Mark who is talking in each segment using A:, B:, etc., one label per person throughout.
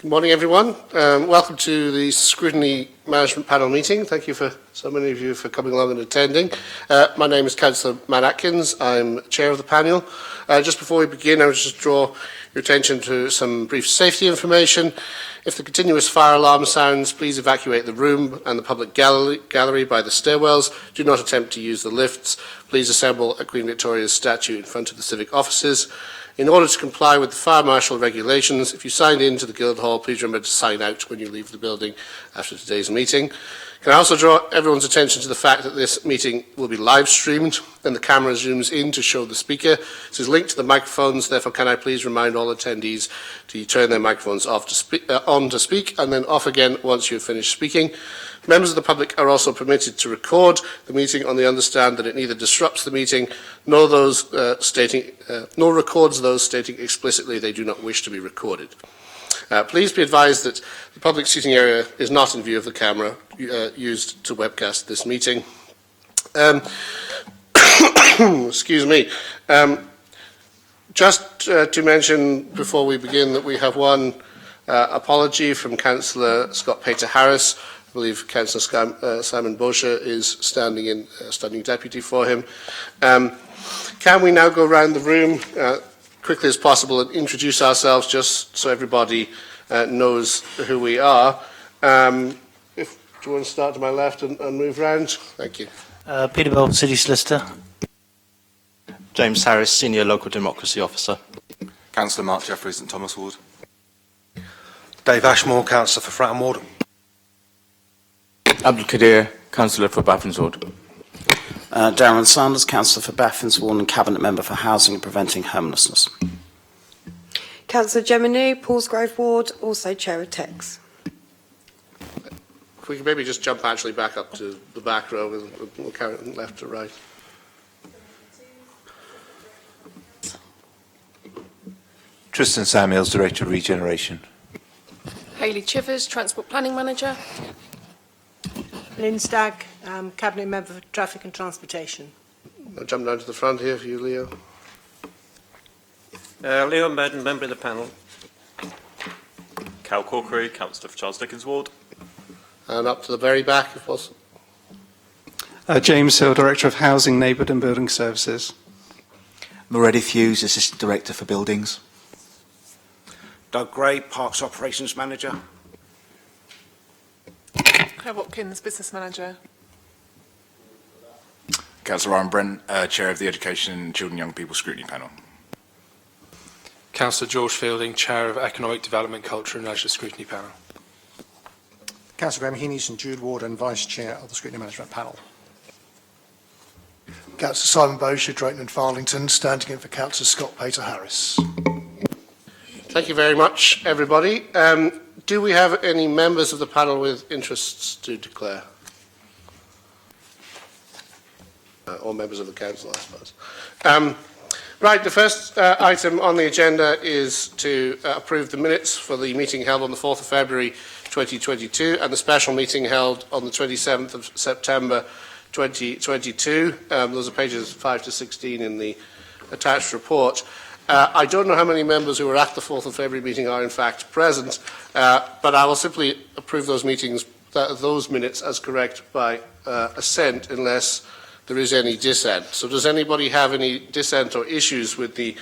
A: Good morning, everyone. Welcome to the Scrutiny Management Panel meeting. Thank you for so many of you for coming along and attending. My name is Councillor Matt Atkins. I'm chair of the panel. Just before we begin, I would just draw your attention to some brief safety information. If the continuous fire alarm sounds, please evacuate the room and the public gallery by the stairwells. Do not attempt to use the lifts. Please assemble at Queen Victoria's statue in front of the civic offices. In order to comply with the fire marshal regulations, if you signed in to the Guildhall, please remember to sign out when you leave the building after today's meeting. Can I also draw everyone's attention to the fact that this meeting will be live streamed and the camera zooms in to show the speaker. This is linked to the microphones, therefore can I please remind all attendees to turn their microphones off on to speak and then off again once you've finished speaking. Members of the public are also permitted to record the meeting on the understand that it neither disrupts the meeting nor records those stating explicitly they do not wish to be recorded. Please be advised that the public seating area is not in view of the camera used to webcast this meeting. Excuse me. Just to mention before we begin that we have one apology from Councillor Scott Pater-Harris. I believe Councillor Simon Bosher is standing deputy for him. Can we now go around the room quickly as possible and introduce ourselves just so everybody knows who we are? Do you want to start to my left and move round? Thank you.
B: Peter Bell, City Solicitor.
C: James Harris, Senior Local Democracy Officer.
D: Councillor Mark Jeffries, St Thomas Ward.
E: Dave Ashmore, Councillor for Fratton Ward.
F: Abdul Kadir, Councillor for Baffin's Ward.
G: Darren Sanders, Councillor for Baffin's Ward and Cabinet Member for Housing and Preventing Homelessness.
H: Councillor Gemini, Paulsgrove Ward, also Chair of TEX.
A: If we could maybe just jump actually back up to the back row and we'll carry it left to right.
I: Tristan Samuels, Director of Regeneration.
J: Hayley Chivers, Transport Planning Manager.
K: Lynn Stagg, Cabinet Member for Traffic and Transportation.
A: I'll jump down to the front here for you, Leo.
L: Leo Madden, Member of the panel.
M: Cal Corkery, Councillor for Charles Dickens Ward.
A: And up to the very back, if possible.
N: James Hill, Director of Housing, Neighbourhood and Building Services.
O: Meredith Hughes, Assistant Director for Buildings.
P: Doug Gray, Parks Operations Manager.
J: Claire Watkins, Business Manager.
D: Councillor Ryan Brent, Chair of the Education, Children and Young People Scrutiny Panel.
Q: Councillor George Fielding, Chair of Economic Development, Culture and Leisure Scrutiny Panel.
E: Councillor Graham Heaney, St Jude Ward and Vice Chair of the Scrutiny Management Panel.
R: Councillor Simon Bosher, Drayton and Farlington, standing in for Councillor Scott Pater-Harris.
A: Thank you very much, everybody. Do we have any members of the panel with interests to declare? Or members of the council, I suppose. Right, the first item on the agenda is to approve the minutes for the meeting held on the 4th of February 2022 and the special meeting held on the 27th of September 2022. Those are pages 5 to 16 in the attached report. I don't know how many members who were at the 4th of February meeting are in fact present, but I will simply approve those minutes as correct by assent unless there is any dissent. So does anybody have any dissent or issues with the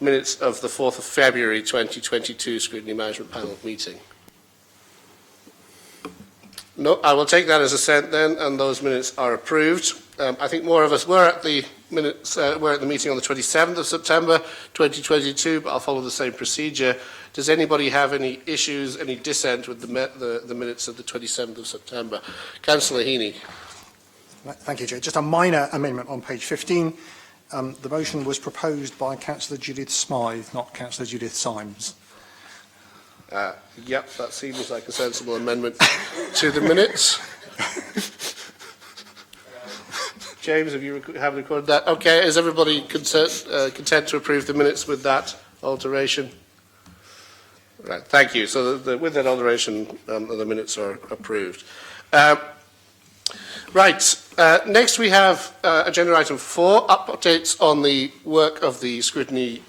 A: minutes of the 4th of February 2022 Scrutiny Management Panel meeting? No, I will take that as assent then, and those minutes are approved. I think more of us were at the meeting on the 27th of September 2022, but I'll follow the same procedure. Does anybody have any issues, any dissent with the minutes of the 27th of September? Councillor Heaney.
E: Thank you, Chair. Just a minor amendment on page 15. The motion was proposed by Councillor Judith Smythe, not Councillor Judith Symes.
A: Yep, that seems like a sensible amendment to the minutes. James, have you recorded that? Okay, is everybody content to approve the minutes with that alteration? Right, thank you. So with that alteration, the minutes are approved. Right, next we have agenda item 4, updates on the work of the Scrutiny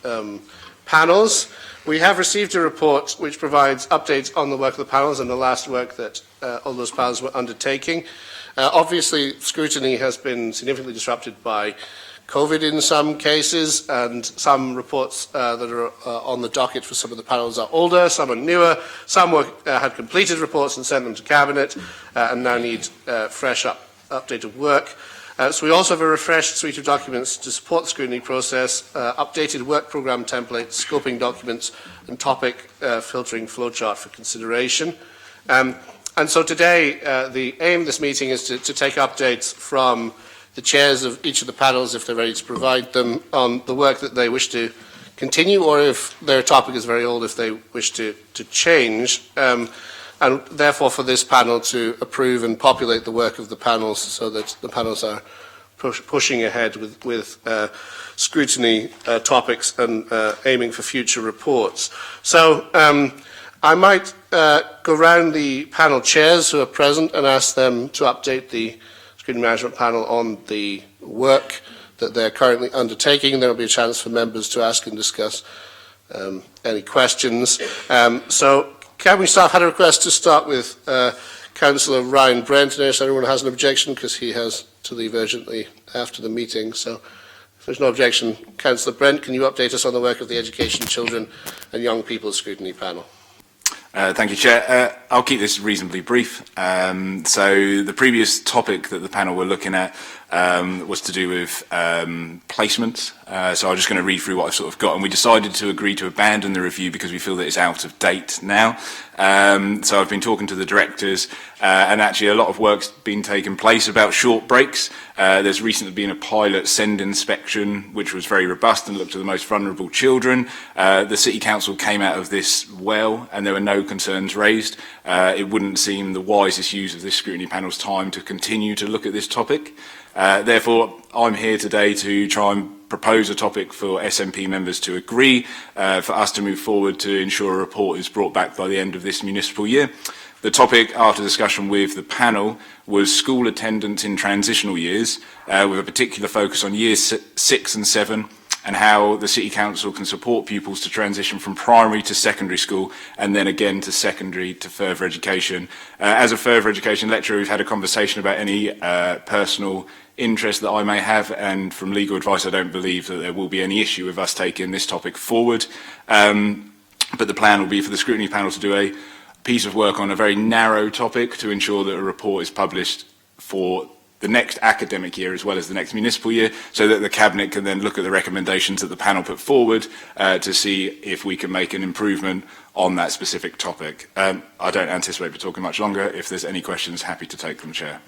A: panels. We have received a report which provides updates on the work of the panels and the last work that all those panels were undertaking. Obviously, scrutiny has been significantly disrupted by COVID in some cases, and some reports that are on the docket for some of the panels are older, some are newer, some had completed reports and sent them to Cabinet and now need fresh updated work. So we also have a refreshed suite of documents to support the scrutiny process, updated work programme templates, scoping documents and topic filtering flowchart for consideration. And so today the aim of this meeting is to take updates from the chairs of each of the panels, if they're ready to provide them, on the work that they wish to continue, or if their topic is very old, if they wish to change, and therefore for this panel to approve and populate the work of the panels so that the panels are pushing ahead with scrutiny topics and aiming for future reports. So I might go round the panel chairs who are present and ask them to update the Scrutiny Management Panel on the work that they're currently undertaking. There will be a chance for members to ask and discuss any questions. So can we start? I had a request to start with Councillor Ryan Brent, unless anyone has an objection, because he has to leave urgently after the meeting. So if there's no objection, Councillor Brent, can you update us on the work of the Education, Children and Young People Scrutiny Panel?
D: Thank you, Chair. I'll keep this reasonably brief. So the previous topic that the panel were looking at was to do with placements. So I'm just going to read through what I've sort of got. And we decided to agree to abandon the review because we feel that it's out of date now. So I've been talking to the directors, and actually a lot of work's been taking place about short breaks. There's recently been a pilot SEND inspection, which was very robust and looked at the most vulnerable children. The City Council came out of this well, and there were no concerns raised. It wouldn't seem the wisest use of this scrutiny panel's time to continue to look at this topic. Therefore, I'm here today to try and propose a topic for SNP members to agree, for us to move forward to ensure a report is brought back by the end of this municipal year. The topic, after discussion with the panel, was school attendance in transitional years, with a particular focus on years 6 and 7, and how the City Council can support pupils to transition from primary to secondary school, and then again to secondary to further education. As a further education lecturer, we've had a conversation about any personal interest that I may have, and from legal advice I don't believe that there will be any issue with us taking this topic forward. But the plan will be for the scrutiny panel to do a piece of work on a very narrow topic to ensure that a report is published for the next academic year as well as the next municipal year, so that the Cabinet can then look at the recommendations that the panel put forward to see if we can make an improvement on that specific topic. I don't anticipate talking much longer. If there's any questions, happy to take them, Chair.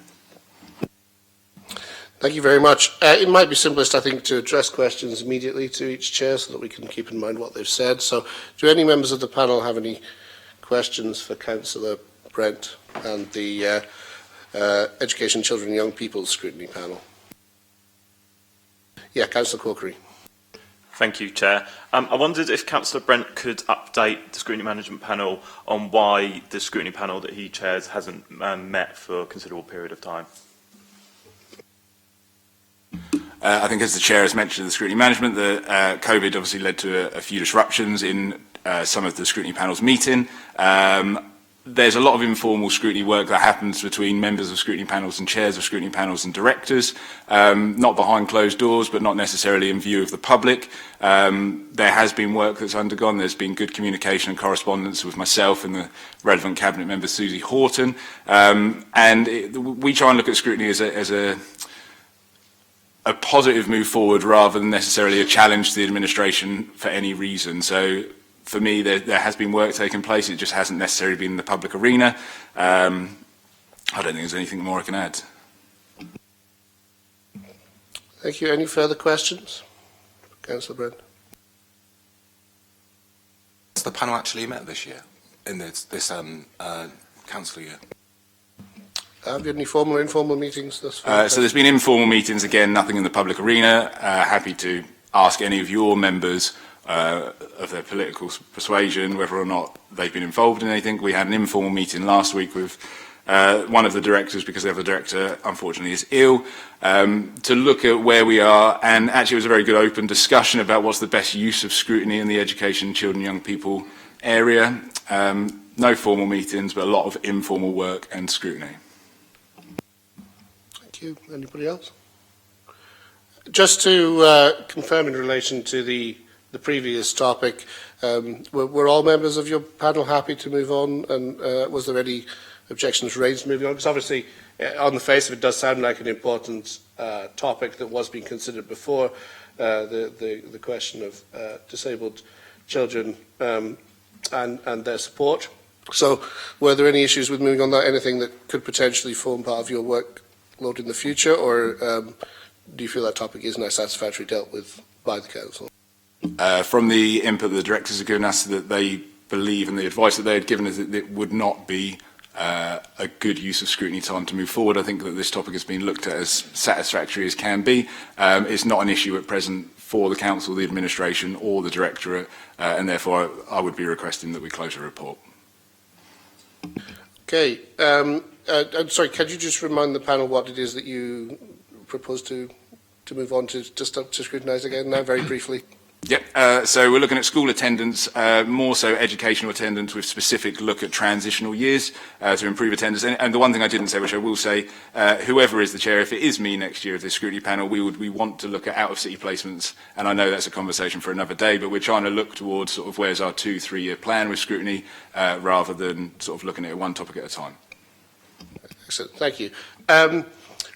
A: Thank you very much. It might be simplest, I think, to address questions immediately to each chair so that we can keep in mind what they've said. So do any members of the panel have any questions for Councillor Brent and the Education, Children and Young People Scrutiny Panel? Yeah, Councillor Corkery.
M: Thank you, Chair. I wondered if Councillor Brent could update the Scrutiny Management Panel on why the Scrutiny Panel that he chairs hasn't met for a considerable period of time.
D: I think, as the Chair has mentioned, the scrutiny management, the COVID obviously led to a few disruptions in some of the scrutiny panels meeting. There's a lot of informal scrutiny work that happens between members of scrutiny panels and chairs of scrutiny panels and directors, not behind closed doors, but not necessarily in view of the public. There has been work that's undergone. There's been good communication and correspondence with myself and the relevant Cabinet member, Susie Horton. We try and look at scrutiny as a positive move forward rather than necessarily a challenge to the administration for any reason. So for me, there has been work taking place. It just hasn't necessarily been in the public arena. I don't think there's anything more I can add.
A: Thank you. Any further questions? Councillor Brent.
S: Has the panel actually met this year, in this council year?
A: Have you had any formal or informal meetings thus far?
D: So there's been informal meetings, again, nothing in the public arena. Happy to ask any of your members of their political persuasion whether or not they've been involved in anything. We had an informal meeting last week with one of the directors, because the other director unfortunately is ill, to look at where we are. And actually it was a very good open discussion about what's the best use of scrutiny in the education, children, young people area. No formal meetings, but a lot of informal work and scrutiny.
A: Thank you. Anybody else? Just to confirm in relation to the previous topic, were all members of your panel happy to move on, and was there any objections raised moving on? Because obviously, on the face of it, does sound like an important topic that was being considered before, the question of disabled children and their support. So, were there any issues with moving on that? Anything that could potentially form part of your workload in the future, or do you feel that topic is now satisfactorily dealt with by the council?
D: From the input that the directors have given us, that they believe, and the advice that they had given us, that it would not be a good use of scrutiny time to move forward. I think that this topic has been looked at as satisfactory as can be. It's not an issue at present for the council, the administration, or the directorate, and therefore I would be requesting that we close the report.
A: Okay. I'm sorry, can you just remind the panel what it is that you propose to move on to, just to scrutinise again now, very briefly?
D: Yep, so we're looking at school attendance, more so educational attendance, with specific look at transitional years to improve attendance. And the one thing I didn't say, which I will say, whoever is the chair, if it is me next year of this scrutiny panel, we want to look at out-of-city placements. And I know that's a conversation for another day, but we're trying to look towards sort of where's our 2-3 year plan with scrutiny, rather than sort of looking at one topic at a time.
A: Excellent, thank you.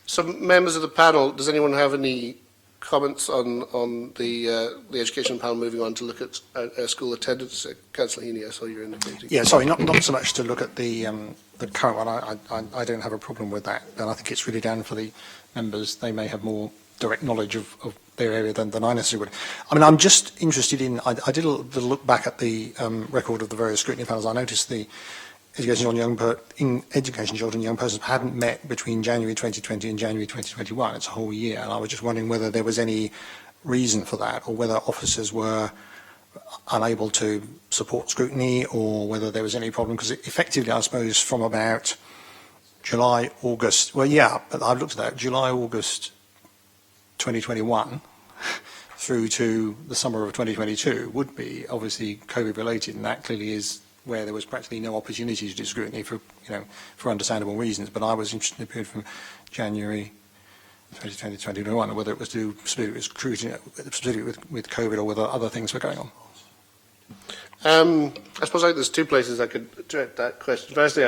A: Some members of the panel, does anyone have any comments on the education panel moving on to look at school attendance? Councillor Heaney, I saw you indicating.
E: Yeah, sorry, not so much to look at the current one. I don't have a problem with that, and I think it's really down for the members. They may have more direct knowledge of their area than I necessarily would. I mean, I'm just interested in, I did a little look back at the record of the various scrutiny panels. I noticed the education children and young persons hadn't met between January 2020 and January 2021. It's a whole year, and I was just wondering whether there was any reason for that, or whether officers were unable to support scrutiny, or whether there was any problem, because effectively, I suppose, from about July, August, well, yeah, but I've looked at that, July, August 2021 through to the summer of 2022 would be obviously COVID related, and that clearly is where there was practically no opportunity to do scrutiny for understandable reasons. But I was interested in the period from January 2020 to 2021, whether it was to specifically with scrutiny, specifically with COVID, or whether other things were going on.
A: I suppose there's two places I could direct that question. Firstly,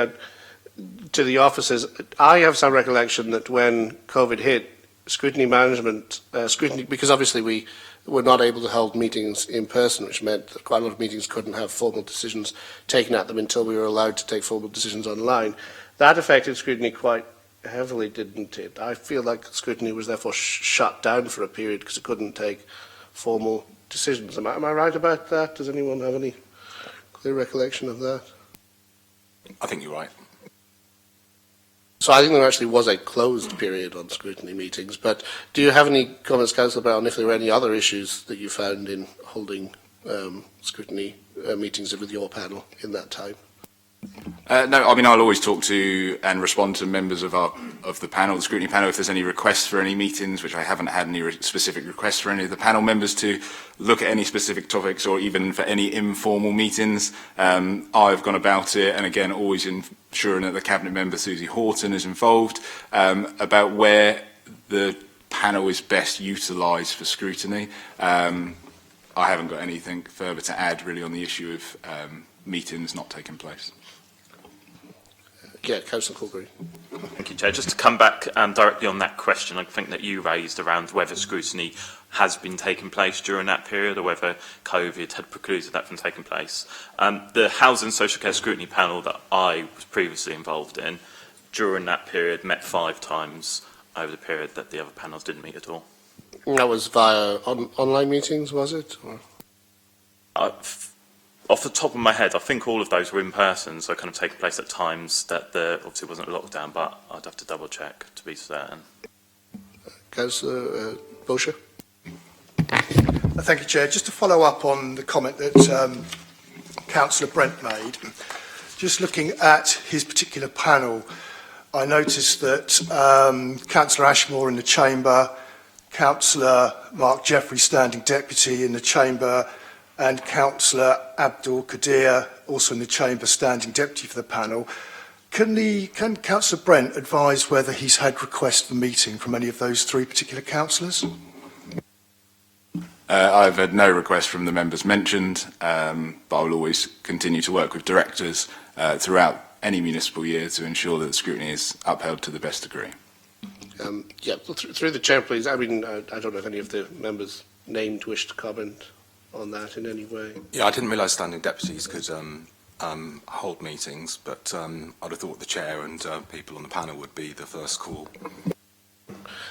A: to the officers, I have some recollection that when COVID hit, scrutiny management, because obviously we were not able to hold meetings in person, which meant that quite a lot of meetings couldn't have formal decisions taken at them until we were allowed to take formal decisions online. That affected scrutiny quite heavily, didn't it? I feel like scrutiny was therefore shut down for a period because it couldn't take formal decisions. Am I right about that? Does anyone have any clear recollection of that?
D: I think you're right.
A: So I think there actually was a closed period on scrutiny meetings, but do you have any comments, Councillor Brown, if there were any other issues that you found in holding scrutiny meetings with your panel in that time?
D: No, I mean, I'll always talk to and respond to members of the panel, the scrutiny panel, if there's any requests for any meetings, which I haven't had any specific requests for any of the panel members to look at any specific topics, or even for any informal meetings. I've gone about it, and again, always ensuring that the Cabinet member, Susie Horton, is involved, about where the panel is best utilised for scrutiny. I haven't got anything further to add, really, on the issue of meetings not taking place.
A: Yeah, Councillor Colgreen.
M: Thank you, Chair. Just to come back directly on that question, I think that you raised around whether scrutiny has been taking place during that period, or whether COVID had precluded that from taking place. The Housing and Social Care Scrutiny Panel that I was previously involved in, during that period, met 5 times over the period that the other panels didn't meet at all.
A: That was via online meetings, was it? Or?
M: Off the top of my head, I think all of those were in person, so kind of taking place at times that there obviously wasn't a lockdown, but I'd have to double check to be certain.
A: Councillor Bosher.
R: Thank you, Chair. Just to follow up on the comment that Councillor Brent made, just looking at his particular panel, I noticed that Councillor Ashmore in the Chamber, Councillor Mark Jeffrey standing deputy in the Chamber, and Councillor Abdul Qadir also in the Chamber standing deputy for the panel. Can Councillor Brent advise whether he's had requests for meeting from any of those three particular councillors?
D: I've had no request from the members mentioned, but I will always continue to work with directors throughout any municipal year to ensure that the scrutiny is upheld to the best degree.
A: Through the chair, please. I mean, I don't know if any of the members named wish to comment on that in any way.
S: Yeah, I didn't realise standing deputies could hold meetings, but I'd have thought the chair and people on the panel would be the first call.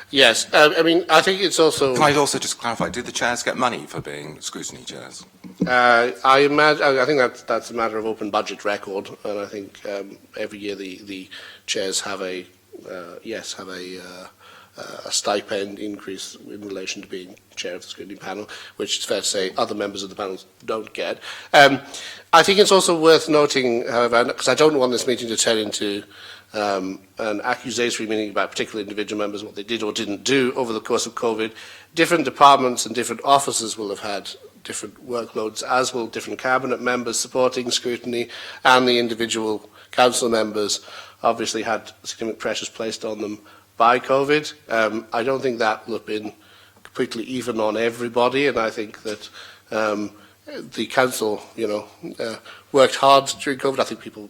A: Yes, I mean, I think it's also...
S: Can I also just clarify, do the chairs get money for being scrutiny chairs?
A: I think that's a matter of open budget record, and I think every year the chairs have a stipend increase in relation to being chair of the scrutiny panel, which it's fair to say other members of the panel don't get. I think it's also worth noting, however, because I don't want this meeting to turn into an accusatory meeting about particular individual members, what they did or didn't do over the course of COVID. Different departments and different offices will have had different workloads, as will different cabinet members supporting scrutiny, and the individual council members obviously had significant pressures placed on them by COVID. I don't think that will have been completely even on everybody, and I think that the council, worked hard during COVID. I think people,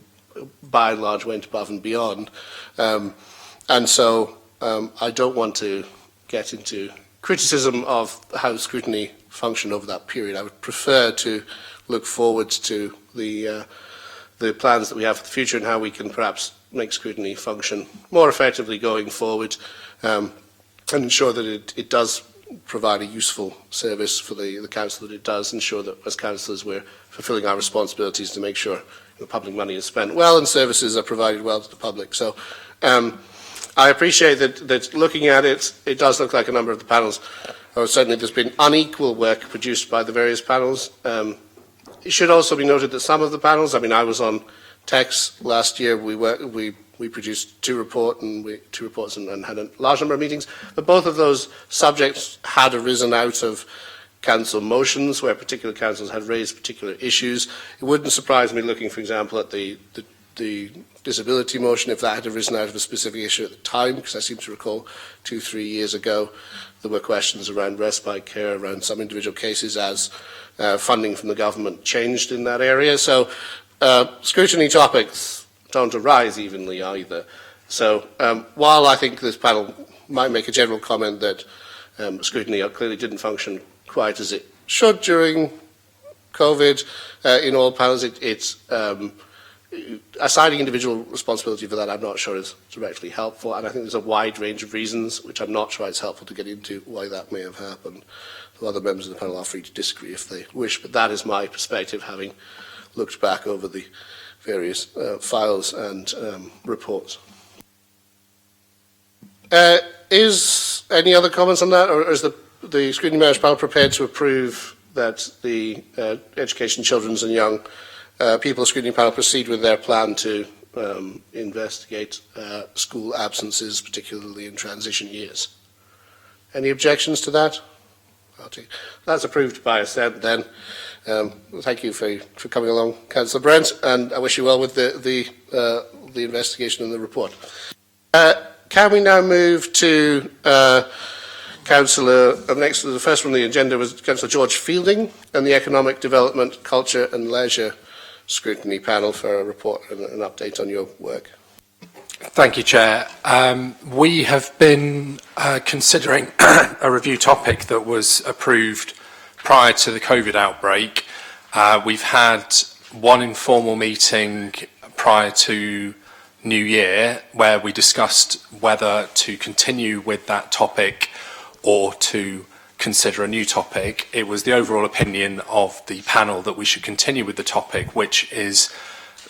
A: by and large, went above and beyond, and so I don't want to get into criticism of how scrutiny functioned over that period. I would prefer to look forward to the plans that we have for the future and how we can perhaps make scrutiny function more effectively going forward, and ensure that it does provide a useful service for the council, that it does ensure that as councillors we're fulfilling our responsibilities to make sure the public money is spent well and services are provided well to the public. So I appreciate that looking at it, it does look like a number of the panels, or certainly there's been unequal work produced by the various panels. It should also be noted that some of the panels, I mean, I was on TEX last year, we produced two reports and had a large number of meetings, but both of those subjects had arisen out of council motions where particular councils had raised particular issues. It wouldn't surprise me looking, for example, at the disability motion, if that had arisen out of a specific issue at the time, because I seem to recall 2-3 years ago there were questions around respite care, around some individual cases as funding from the government changed in that area. So scrutiny topics don't arise evenly either. So while I think this panel might make a general comment that scrutiny clearly didn't function quite as it should during COVID, in all panels, it's assigning individual responsibility for that I'm not sure is directly helpful, and I think there's a wide range of reasons which I'm not sure it's helpful to get into why that may have happened. The other members of the panel are free to disagree if they wish, but that is my perspective, having looked back over the various files and reports. Is any other comments on that, or is the Scrutiny Marriage Panel prepared to approve that the Education, Children's and Young People Scrutiny Panel proceed with their plan to investigate school absences, particularly in transition years? Any objections to that? That's approved by assent then. Thank you for coming along, Councillor Brent, and I wish you well with the investigation and the report. Can we now move to Councillor, next to the first one on the agenda was Councillor George Fielding and the Economic Development, Culture and Leisure Scrutiny Panel for a report and an update on your work.
Q: Thank you, Chair. We have been considering a review topic that was approved prior to the COVID outbreak. We've had one informal meeting prior to New Year where we discussed whether to continue with that topic or to consider a new topic. It was the overall opinion of the panel that we should continue with the topic, which is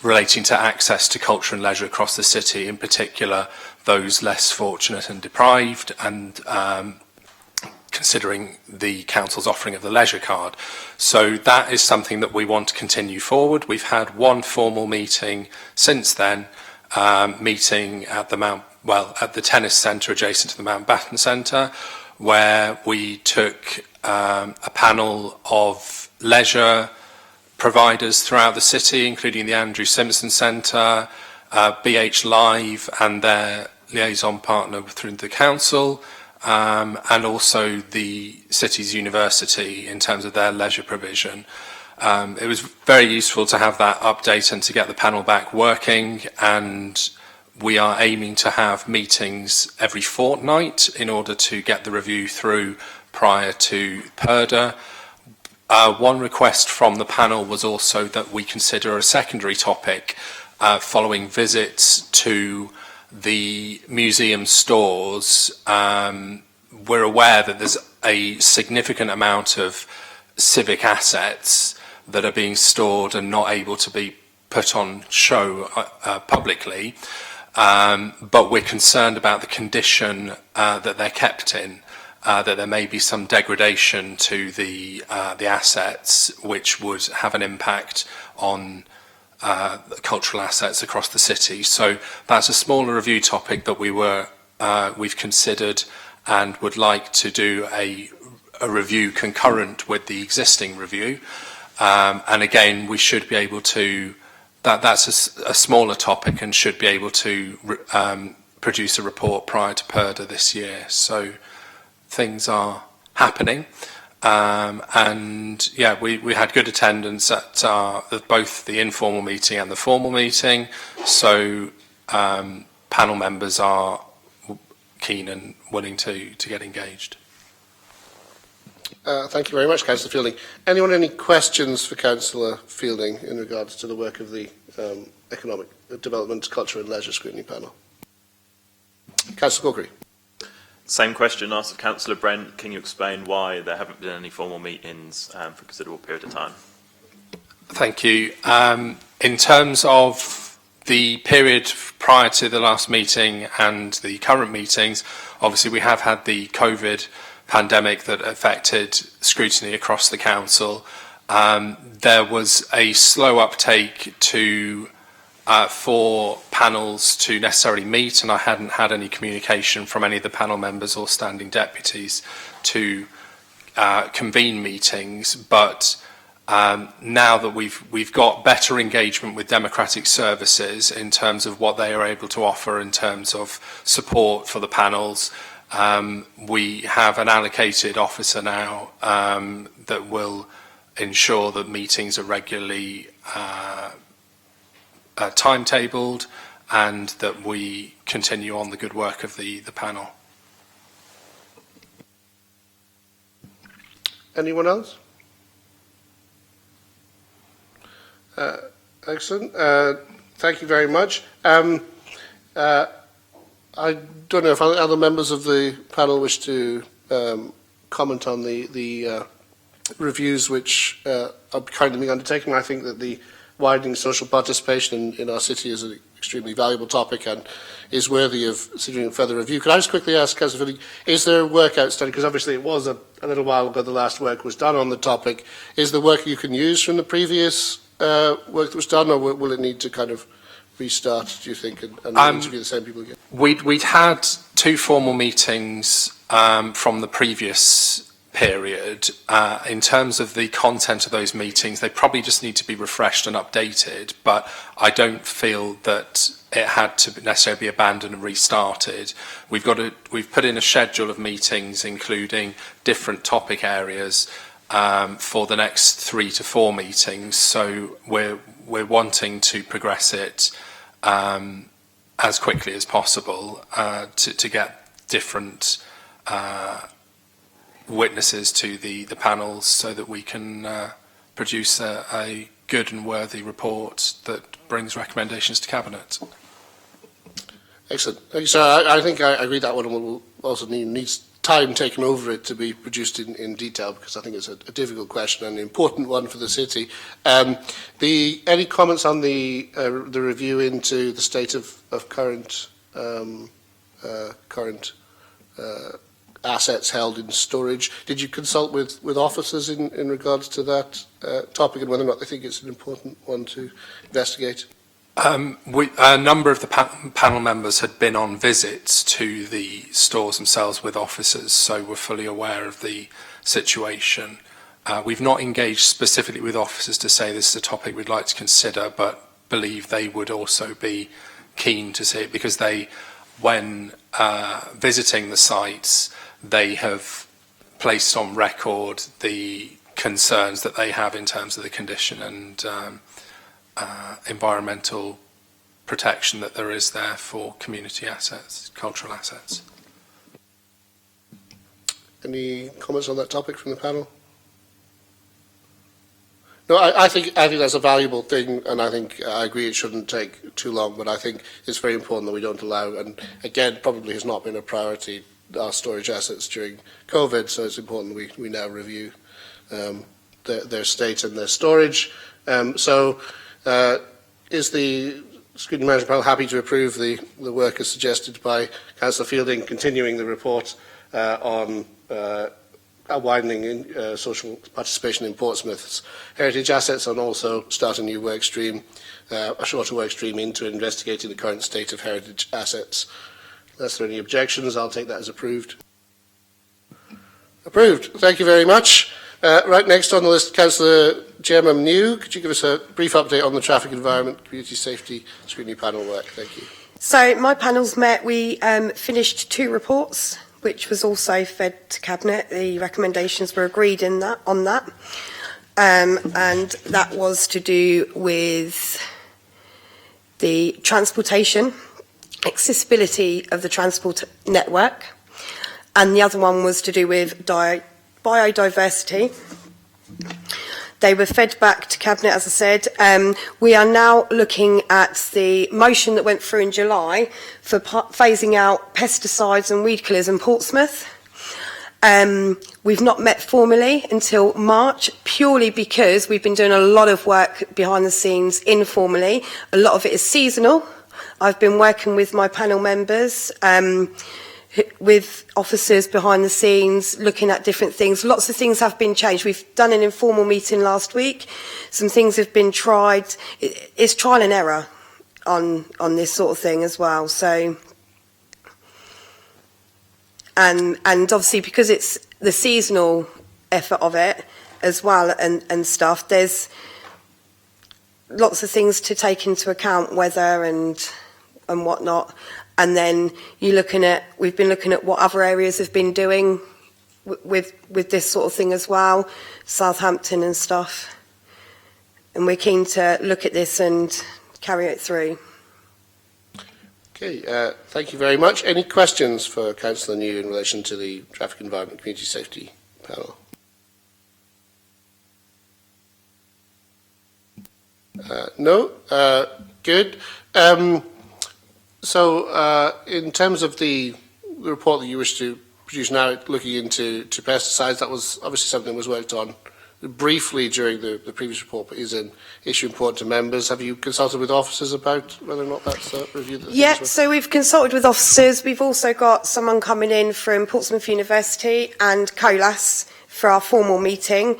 Q: relating to access to culture and leisure across the city, in particular those less fortunate and deprived, and considering the council's offering of the leisure card. So that is something that we want to continue forward. We've had one formal meeting since then, meeting at the tennis centre adjacent to the Mountbatten Centre, where we took a panel of leisure providers throughout the city, including the Andrew Simpson Centre, BH Live and their liaison partner through the council, and also the city's university in terms of their leisure provision. It was very useful to have that update and to get the panel back working, and we are aiming to have meetings every fortnight in order to get the review through prior to PERDA. One request from the panel was also that we consider a secondary topic following visits to the museum stores. We're aware that there's a significant amount of civic assets that are being stored and not able to be put on show publicly, but we're concerned about the condition that they're kept in, that there may be some degradation to the assets which would have an impact on cultural assets across the city. So that's a smaller review topic that we've considered and would like to do a review concurrent with the existing review. And again, we should be able to, that's a smaller topic and should be able to produce a report prior to PERDA this year. So things are happening. And yeah, we had good attendance at both the informal meeting and the formal meeting. So panel members are keen and willing to get engaged.
A: Thank you very much, Councillor Fielding. Anyone any questions for Councillor Fielding in regards to the work of the Economic Development, Culture and Leisure Scrutiny Panel? Councillor Corkery.
M: Same question asked of Councillor Brent. Can you explain why there haven't been any formal meetings for a considerable period of time?
Q: Thank you. In terms of the period prior to the last meeting and the current meetings, obviously we have had the COVID pandemic that affected scrutiny across the council. There was a slow uptake for panels to necessarily meet, and I hadn't had any communication from any of the panel members or standing deputies to convene meetings. But now that we've got better engagement with democratic services in terms of what they are able to offer in terms of support for the panels, we have an allocated officer now that will ensure that meetings are regularly timetabled and that we continue on the good work of the panel.
A: Anyone else? Excellent. Thank you very much. I don't know if other members of the panel wish to comment on the reviews which are currently being undertaken. I think that the widening social participation in our city is an extremely valuable topic and is worthy of considering further review. Could I just quickly ask, Councillor Fielding, is there work outstanding? Because obviously it was a little while ago the last work was done on the topic. Is there work you can use from the previous work that was done, or will it need to kind of restart, do you think, and interview the same people again?
Q: We'd had two formal meetings from the previous period. In terms of the content of those meetings, they probably just need to be refreshed and updated, but I don't feel that it had to necessarily be abandoned and restarted. We've put in a schedule of meetings including different topic areas for the next 3 to 4 meetings, so we're wanting to progress it as quickly as possible to get different witnesses to the panels so that we can produce a good and worthy report that brings recommendations to Cabinet.
A: Excellent. Thank you, sir. I think I agree that one will also needs time taken over it to be produced in detail, because I think it's a difficult question and an important one for the city. Any comments on the review into the state of current assets held in storage? Did you consult with officers in regards to that topic and whether or not they think it's an important one to investigate?
Q: A number of the panel members had been on visits to the stores themselves with officers, so we're fully aware of the situation. We've not engaged specifically with officers to say this is a topic we'd like to consider, but believe they would also be keen to see it, because they, when visiting the sites, they have placed on record the concerns that they have in terms of the condition and environmental protection that there is there for community assets, cultural assets.
A: Any comments on that topic from the panel? No, I think that's a valuable thing, and I agree it shouldn't take too long, but I think it's very important that we don't allow, and again, probably has not been a priority, our storage assets during COVID, so it's important we now review their state and their storage. Is the Scrutiny Management Panel happy to approve the work as suggested by Councillor Fielding, continuing the report on widening social participation in Portsmouth's heritage assets, and also start a new work stream, a shorter work stream into investigating the current state of heritage assets? Unless there are any objections, I'll take that as approved. Approved. Thank you very much. Right next on the list, Councillor Gemma New. Could you give us a brief update on the Traffic Environment Community Safety Scrutiny Panel work? Thank you.
H: So my panel's met. We finished 2 reports, which was also fed to Cabinet. The recommendations were agreed on that. And that was to do with the transportation, accessibility of the transport network, and the other one was to do with biodiversity. They were fed back to Cabinet, as I said. We are now looking at the motion that went through in July for phasing out pesticides and weed killers in Portsmouth. We've not met formally until March, purely because we've been doing a lot of work behind the scenes informally. A lot of it is seasonal. I've been working with my panel members, with officers behind the scenes, looking at different things. Lots of things have been changed. We've done an informal meeting last week. Some things have been tried. It's trial and error on this sort of thing as well. So, and obviously because it's the seasonal effort of it as well and stuff, there's lots of things to take into account, weather and whatnot. And then we've been looking at what other areas have been doing with this sort of thing as well, Southampton and stuff. And we're keen to look at this and carry it through.
A: Okay, thank you very much. Any questions for Councillor New in relation to the Traffic Environment Community Safety Panel? No? Good. So, in terms of the report that you wish to produce now, looking into pesticides, that was obviously something that was worked on briefly during the previous report, but is an issue important to members. Have you consulted with officers about whether or not that's reviewed?
H: Yeah, so we've consulted with officers. We've also got someone coming in from Portsmouth University and COLAS for our formal meeting.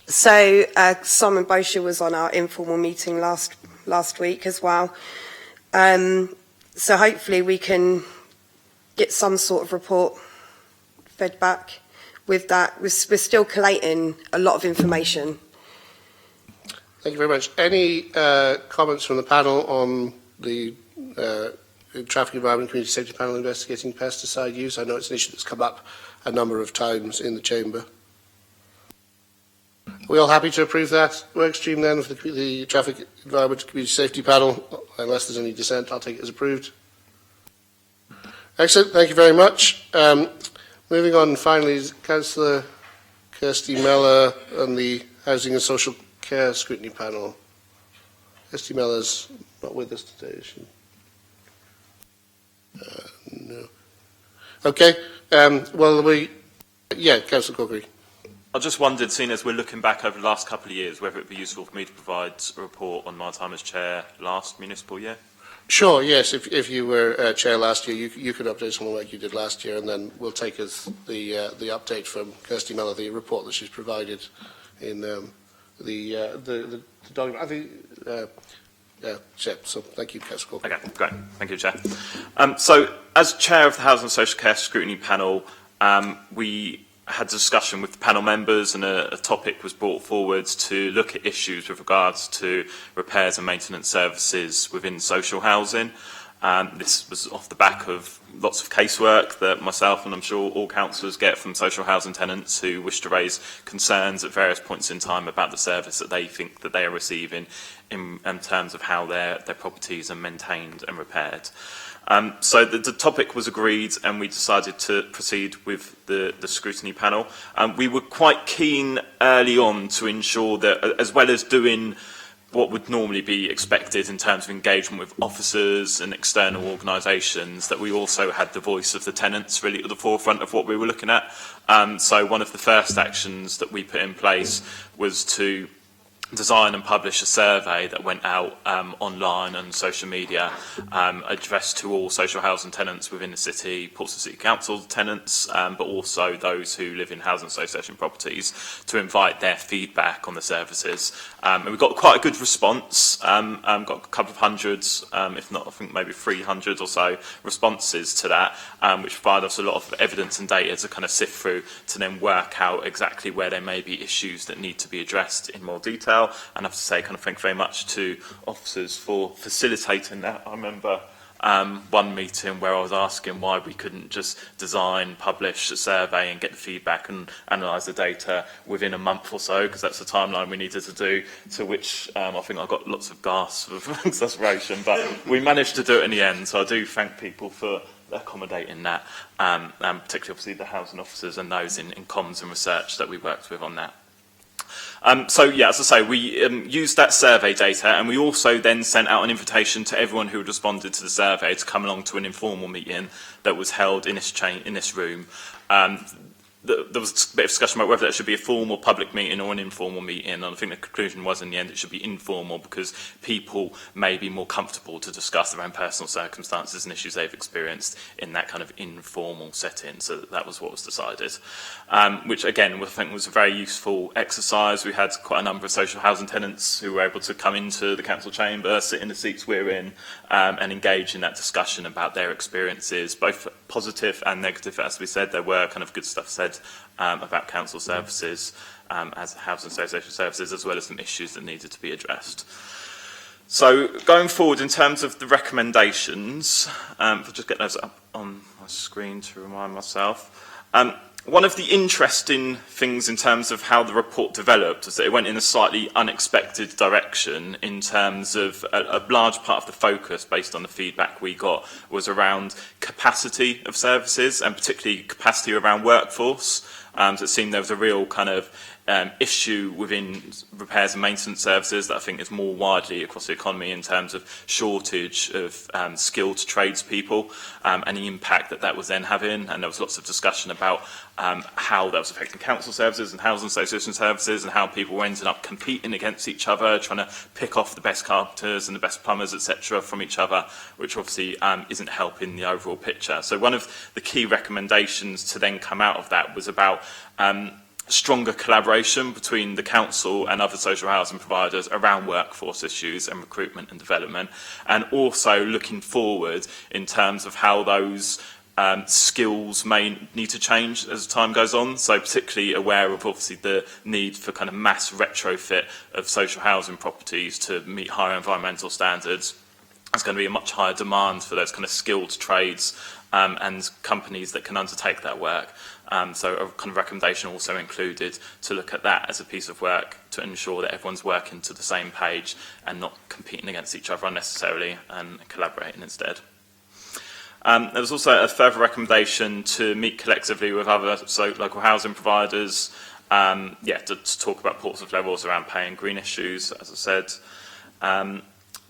H: So Simon Bosher was on our informal meeting last week as well. So hopefully we can get some sort of report fed back with that. We're still collating a lot of information.
A: Thank you very much. Any comments from the panel on the Traffic Environment Community Safety Panel investigating pesticide use? I know it's an issue that's come up a number of times in the Chamber. Are we all happy to approve that work stream then of the Traffic Environment Community Safety Panel? Unless there's any dissent, I'll take it as approved. Excellent, thank you very much. Moving on finally, Councillor Kirsty Mellor on the Housing and Social Care Scrutiny Panel. Kirsty Mellor's not with us today, is she? No. Okay, Councillor Corkery.
M: I just wondered, seeing as we're looking back over the last couple of years, whether it would be useful for me to provide a report on my time as chair last municipal year?
A: Sure, yes. If you were chair last year, you could update us on the work you did last year, and then we'll take as the update from Kirsty Mellor, the report that she's provided in the document. I think SHIP. So thank you, Councillor Cork.
M: Okay, great. Thank you, Chair. So, as Chair of the Housing and Social Care Scrutiny Panel, we had a discussion with the panel members, and a topic was brought forward to look at issues with regards to repairs and maintenance services within social housing. This was off the back of lots of casework that myself and I'm sure all councillors get from social housing tenants who wish to raise concerns at various points in time about the service that they think that they are receiving in terms of how their properties are maintained and repaired. So the topic was agreed and we decided to proceed with the scrutiny panel. We were quite keen early on to ensure that, as well as doing what would normally be expected in terms of engagement with officers and external organisations, that we also had the voice of the tenants really at the forefront of what we were looking at. So one of the first actions that we put in place was to design and publish a survey that went out online and social media, addressed to all social housing tenants within the city, Portsmouth City Council tenants, but also those who live in housing association properties, to invite their feedback on the services. And we got quite a good response, got a couple of hundreds, if not I think maybe 300 or so responses to that, which provide us a lot of evidence and data to kind of sift through to then work out exactly where there may be issues that need to be addressed in more detail. And I have to say, kind of thank very much to officers for facilitating that. I remember one meeting where I was asking why we couldn't just design, publish a survey and get the feedback and analyse the data within a month or so, because that's the timeline we needed to do, to which I think I got lots of gasps of exasperation, but we managed to do it in the end. So I do thank people for accommodating that, and particularly obviously the housing officers and those in comms and research that we worked with on that. So, yeah, as I say, we used that survey data, and we also then sent out an invitation to everyone who had responded to the survey to come along to an informal meeting that was held in this room. There was a bit of discussion about whether that should be a formal public meeting or an informal meeting, and I think the conclusion was in the end it should be informal, because people may be more comfortable to discuss their own personal circumstances and issues they've experienced in that kind of informal setting. So that was what was decided, which again I think was a very useful exercise. We had quite a number of social housing tenants who were able to come into the council chamber, sit in the seats we're in, and engage in that discussion about their experiences, both positive and negative. As we said, there were kind of good stuff said about council services, as housing association services, as well as some issues that needed to be addressed. So going forward in terms of the recommendations, if I just get those up on my screen to remind myself. One of the interesting things in terms of how the report developed is that it went in a slightly unexpected direction in terms of a large part of the focus, based on the feedback we got, was around capacity of services, and particularly capacity around workforce. So it seemed there was a real kind of issue within repairs and maintenance services that I think is more widely across the economy in terms of shortage of skilled tradespeople, and the impact that that was then having. And there was lots of discussion about how that was affecting council services and housing association services, and how people were ending up competing against each other, trying to pick off the best carpenters and the best plumbers, etc., from each other, which obviously isn't helping the overall picture. So one of the key recommendations to then come out of that was about stronger collaboration between the council and other social housing providers around workforce issues and recruitment and development, and also looking forward in terms of how those skills may need to change as time goes on. So particularly aware of obviously the need for kind of mass retrofit of social housing properties to meet higher environmental standards. There's going to be a much higher demand for those kind of skilled trades and companies that can undertake that work. So a kind of recommendation also included to look at that as a piece of work to ensure that everyone's working to the same page and not competing against each other unnecessarily, and collaborating instead. There was also a further recommendation to meet collectively with other local housing providers, to talk about Portsmouth levels around pay and green issues, as I said.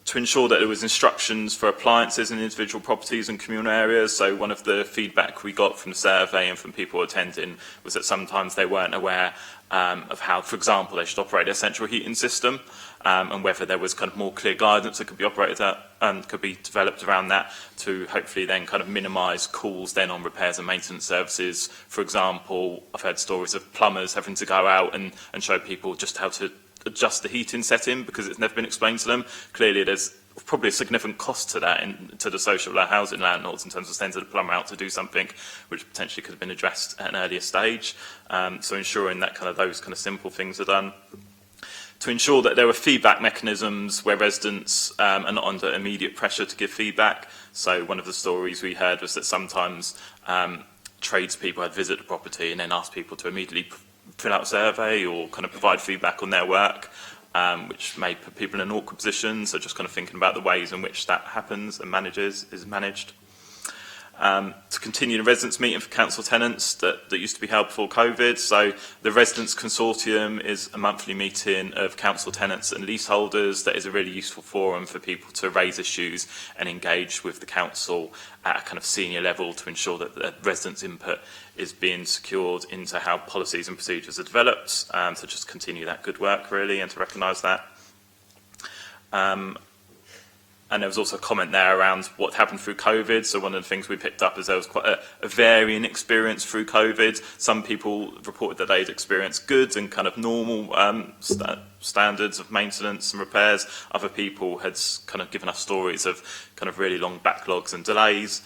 M: To ensure that there was instructions for appliances in individual properties and communal areas. So one of the feedback we got from the survey and from people attending was that sometimes they weren't aware of how, for example, they should operate their central heating system, and whether there was kind of more clear guidance that could be operated at and could be developed around that, to hopefully then kind of minimise calls then on repairs and maintenance services. For example, I've heard stories of plumbers having to go out and show people just how to adjust the heating setting because it's never been explained to them. Clearly, there's probably a significant cost to that to the social housing landlords in terms of sending a plumber out to do something which potentially could have been addressed at an earlier stage. So ensuring that those simple things are done. To ensure that there are feedback mechanisms where residents are not under immediate pressure to give feedback. So one of the stories we heard was that sometimes tradespeople had visited the property and then asked people to immediately fill out a survey or provide feedback on their work, which may put people in an awkward position. So just thinking about the ways in which that happens and is managed. To continue the residents meeting for council tenants that used to be held before COVID. So the Residents Consortium is a monthly meeting of council tenants and leaseholders that is a really useful forum for people to raise issues and engage with the council at a senior level to ensure that the residents' input is being secured into how policies and procedures are developed. So just continue that good work really and to recognise that. And there was also a comment there around what happened through COVID. So one of the things we picked up is there was quite a varying experience through COVID. Some people reported that they'd experienced good and normal standards of maintenance and repairs. Other people had given us stories of really long backlogs and delays.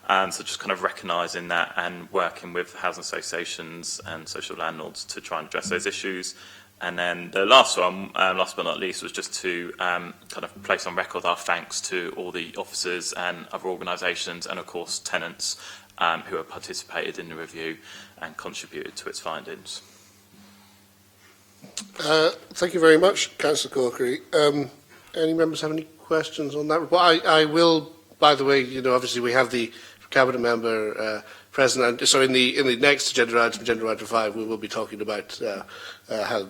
M: So just recognising that and working with housing associations and social landlords to try and address those issues. And then the last one, last but not least, was just to place on record our thanks to all the officers and other organisations and, of course, tenants who have participated in the review and contributed to its findings.
A: Thank you very much, Councillor Corkery. Any members have any questions on that report? I will, by the way, obviously we have the Cabinet member present, and so in the next agenda item 5, we will be talking about how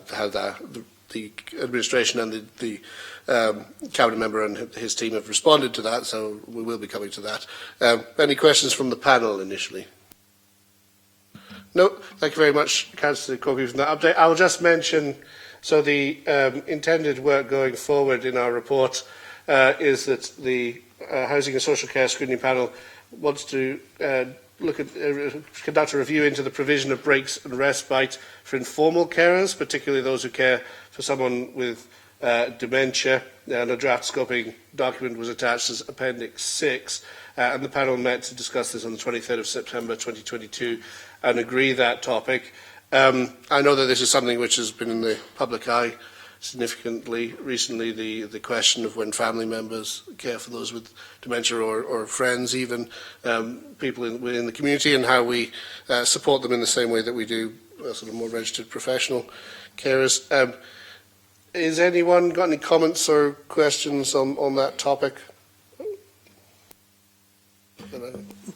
A: the administration and the Cabinet member and his team have responded to that, so we will be coming to that. Any questions from the panel initially? No, thank you very much, Councillor Corkery, for that update. I will just mention, so the intended work going forward in our report is that the Housing and Social Care Scrutiny Panel wants to conduct a review into the provision of breaks and respite for informal carers, particularly those who care for someone with dementia. And a draft scoping document was attached as Appendix 6, and the panel met to discuss this on the 23rd of September 2022 and agree that topic. I know that this is something which has been in the public eye significantly recently, the question of when family members care for those with dementia or friends, even people within the community, and how we support them in the same way that we do more registered professional carers. Has anyone got any comments or questions on that topic?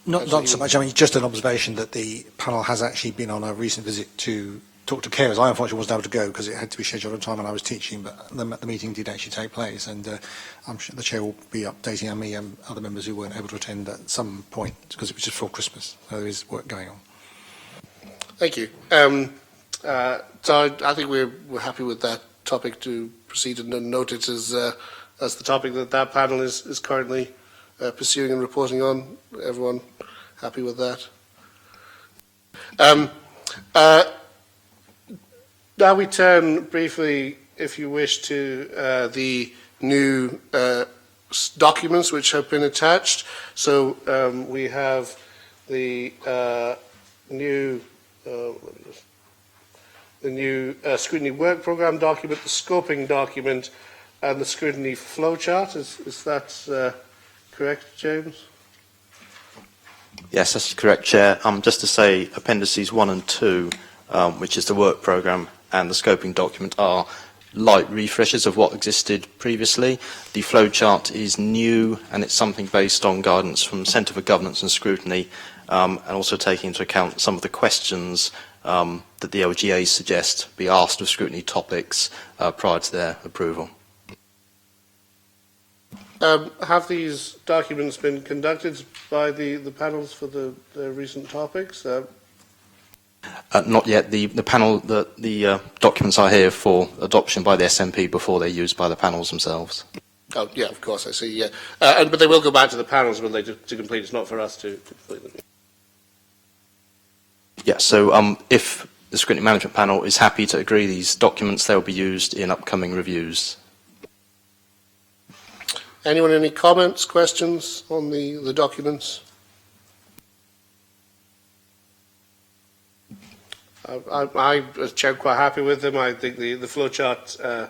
E: Not so much. I mean, just an observation that the panel has actually been on a recent visit to talk to carers. I unfortunately wasn't able to go because it had to be scheduled at a time when I was teaching, but the meeting did actually take place, and I'm sure the chair will be updating me and other members who weren't able to attend at some point because it was just before Christmas. So there is work going on.
A: Thank you. So I think we're happy with that topic to proceed and note it as the topic that panel is currently pursuing and reporting on. Everyone happy with that? Now we turn briefly, if you wish, to the new documents which have been attached. So we have the new scrutiny work programme document, the scoping document, and the scrutiny flowchart. Is that correct, James?
C: Yes, that's correct, Chair. Just to say, appendices 1 and 2, which is the work programme and the scoping document, are light refreshers of what existed previously. The flowchart is new, and it's something based on guidance from Centre for Governance and Scrutiny, and also taking into account some of the questions that the LGAs suggest be asked of scrutiny topics prior to their approval.
A: Have these documents been conducted by the panels for the recent topics?
C: Not yet. The panel, the documents are here for adoption by the SNP before they're used by the panels themselves.
A: Oh, yeah, of course, I see, yeah. But they will go back to the panels, will they, to complete? It's not for us to complete them.
C: Yeah, so if the Scrutiny Management Panel is happy to agree these documents. They'll be used in upcoming reviews.
A: Anyone, any comments, questions on the documents? I as Chair, quite happy with them. I think the flowchart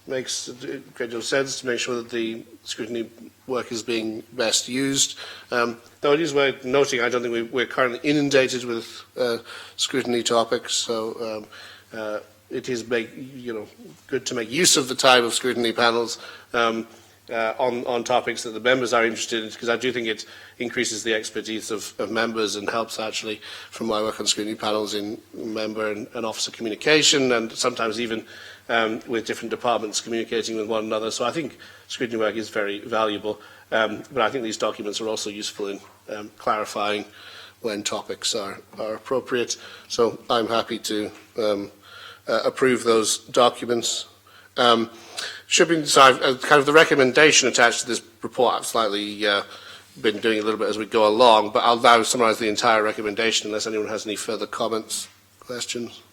A: makes a great deal of sense to make sure that the scrutiny work is being best used. Though it is worth noting, I don't think we're currently inundated with scrutiny topics, so it is good to make use of the time of scrutiny panels on topics that the members are interested in, because I do think it increases the expertise of members and helps actually, from my work on scrutiny panels, in member and officer communication, and sometimes even with different departments communicating with one another. So I think scrutiny work is very valuable, but I think these documents are also useful in clarifying when topics are appropriate. So I'm happy to approve those documents. Kind of the recommendation attached to this report, I've slightly been doing a little bit as we go along, but I'll now summarise the entire recommendation unless anyone has any further comments, questions.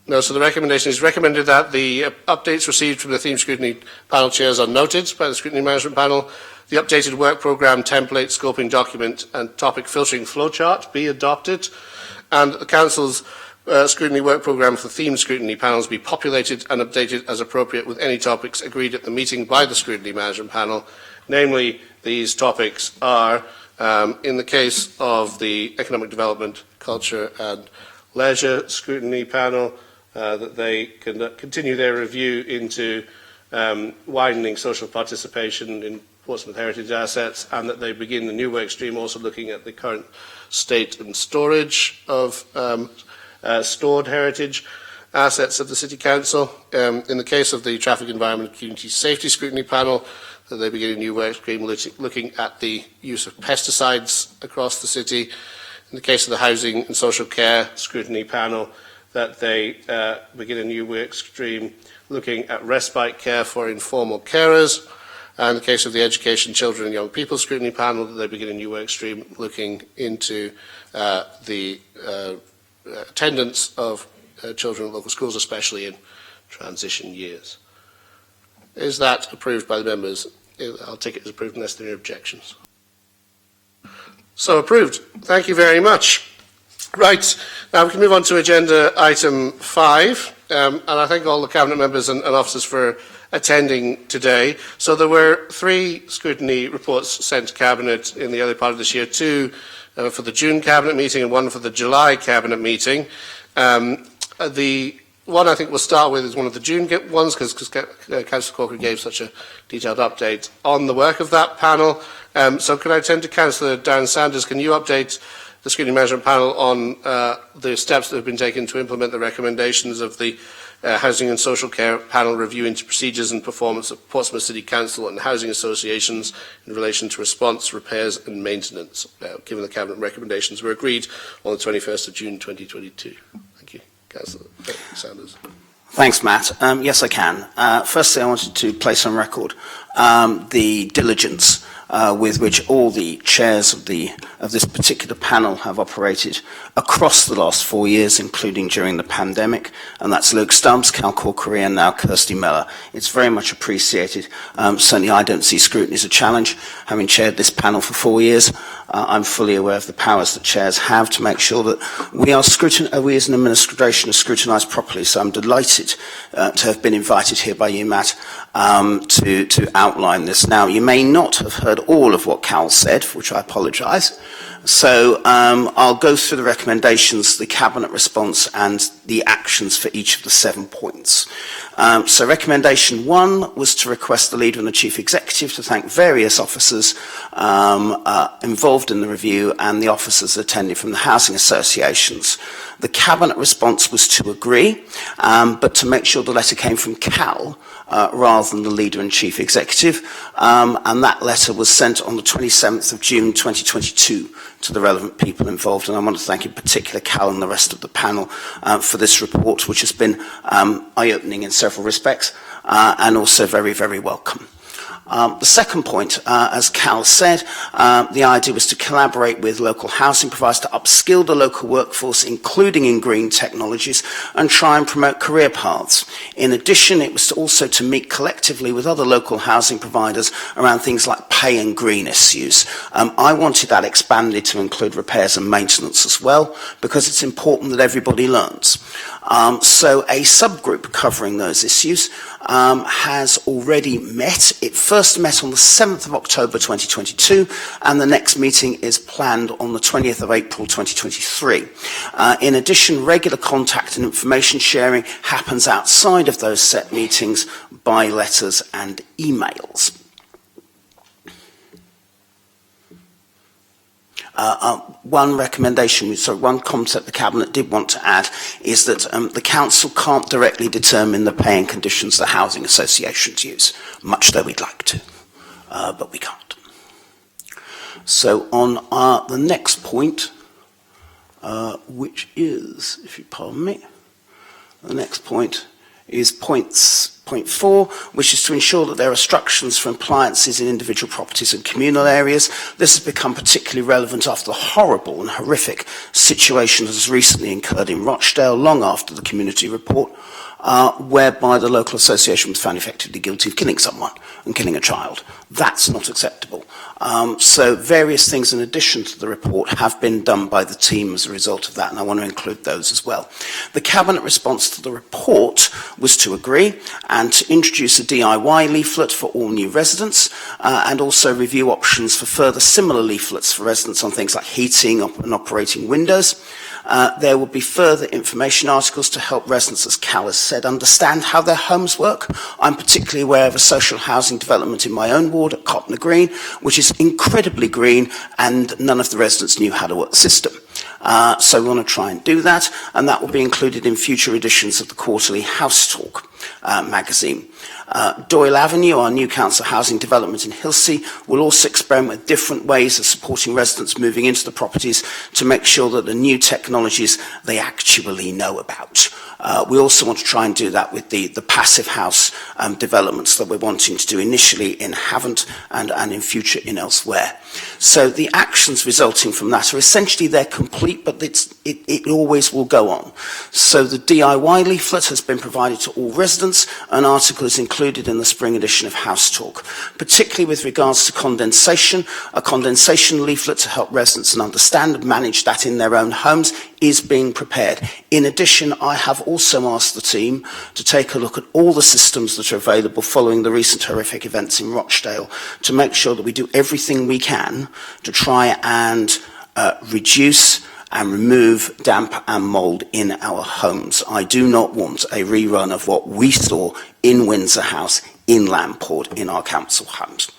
A: No, so the recommendation is recommended that the updates received from the theme scrutiny panel chairs are noted by the Scrutiny Management Panel. The updated work programme, template, scoping document and topic filtering flowchart be adopted, and the Council's scrutiny work programme for theme scrutiny panels be populated and updated as appropriate with any topics agreed at the meeting by the Scrutiny Management Panel. Namely, these topics are, in the case of the Economic Development, Culture and Leisure Scrutiny Panel, that they can continue their review into widening social participation in Portsmouth heritage assets, and that they begin the new work stream also looking at the current state and storage of stored heritage assets of the City Council. In the case of the Traffic Environment and Community Safety Scrutiny Panel, that they begin a new work stream looking at the use of pesticides across the city. In the case of the Housing and Social Care Scrutiny Panel, that they begin a new work stream looking at respite care for informal carers. And in the case of the Education, Children and Young People Scrutiny Panel, that they begin a new work stream looking into the attendance of children in local schools, especially in transition years. Is that approved by the members? I'll take it as approved unless there are objections. So approved. Thank you very much. Right, now we can move on to agenda item 5, and I thank all the Cabinet members and officers for attending today. So there were 3 scrutiny reports sent to Cabinet in the early part of this year, 2 for the June Cabinet meeting and 1 for the July Cabinet meeting. The one I think we'll start with is one of the June ones, because Councillor Corker gave such a detailed update on the work of that panel. So could I turn to Councillor Darren Sanders? Can you update the Scrutiny Management Panel on the steps that have been taken to implement the recommendations of the Housing and Social Care Panel review into procedures and performance of Portsmouth City Council and housing associations in relation to response, repairs and maintenance, given the Cabinet recommendations were agreed on the 21st of June 2022? Thank you. Councillor Sanders.
G: Thanks, Matt. Yes, I can. Firstly, I wanted to place on record the diligence with which all the chairs of this particular panel have operated across the last 4 years, including during the pandemic, and that's Luke Stubbs, Cal Corker, and now Kirsty Miller. It's very much appreciated. Certainly I don't see scrutiny as a challenge. Having chaired this panel for 4 years, I'm fully aware of the powers that chairs have to make sure that we as an administration are scrutinised properly. So I'm delighted to have been invited here by you, Matt, to outline this. Now, you may not have heard all of what Cal said, for which I apologise. So I'll go through the recommendations, the Cabinet response and the actions for each of the 7 points. So recommendation 1 was to request the Leader and the Chief Executive to thank various officers involved in the review and the officers attending from the housing associations. The Cabinet response was to agree, but to make sure the letter came from Cal rather than the Leader and Chief Executive, and that letter was sent on the 27th of June 2022 to the relevant people involved, and I want to thank in particular Cal and the rest of the panel for this report, which has been eye-opening in several respects and also very, very welcome. The second point, as Cal said, the idea was to collaborate with local housing providers to upskill the local workforce, including in green technologies, and try and promote career paths. In addition, it was also to meet collectively with other local housing providers around things like pay and green issues. I wanted that expanded to include repairs and maintenance as well, because it's important that everybody learns. So a subgroup covering those issues has already met. It first met on the 7th of October 2022, and the next meeting is planned on the 20th of April 2023. In addition, regular contact and information sharing happens outside of those set meetings by letters and emails. One recommendation, one concept the Cabinet did want to add is that the Council can't directly determine the pay and conditions that housing associations use, much though we'd like to, but we can't. So on the next point, which is, if you pardon me, the next point is point 4, which is to ensure that there are instructions for appliances in individual properties and communal areas. This has become particularly relevant after the horrible and horrific situation that has recently occurred in Rochdale, long after the community report, whereby the local association was found effectively guilty of killing someone and killing a child. That's not acceptable. So various things in addition to the report have been done by the team as a result of that, and I want to include those as well. The Cabinet response to the report was to agree and to introduce a DIY leaflet for all new residents, and also review options for further similar leaflets for residents on things like heating and operating windows. There will be further information articles to help residents, as Cal has said, understand how their homes work. I'm particularly aware of a social housing development in my own ward at Copner Green, which is incredibly green, and none of the residents knew how to work the system. So we want to try and do that, and that will be included in future editions of the quarterly House Talk magazine. Doyle Avenue, our new council housing development in Hilsea, will also experiment with different ways of supporting residents moving into the properties to make sure that the new technologies they actually know about. We also want to try and do that with the passive house developments that we're wanting to do initially in Havant and in future in elsewhere. So the actions resulting from that are essentially they're complete, but it always will go on. So the DIY leaflet has been provided to all residents. An article is included in the spring edition of House Talk, particularly with regards to condensation. A condensation leaflet to help residents and understand and manage that in their own homes is being prepared. In addition, I have also asked the team to take a look at all the systems that are available following the recent horrific events in Rochdale to make sure that we do everything we can to try and reduce and remove damp and mould in our homes. I do not want a rerun of what we saw in Windsor House, in Lamport, in our council homes.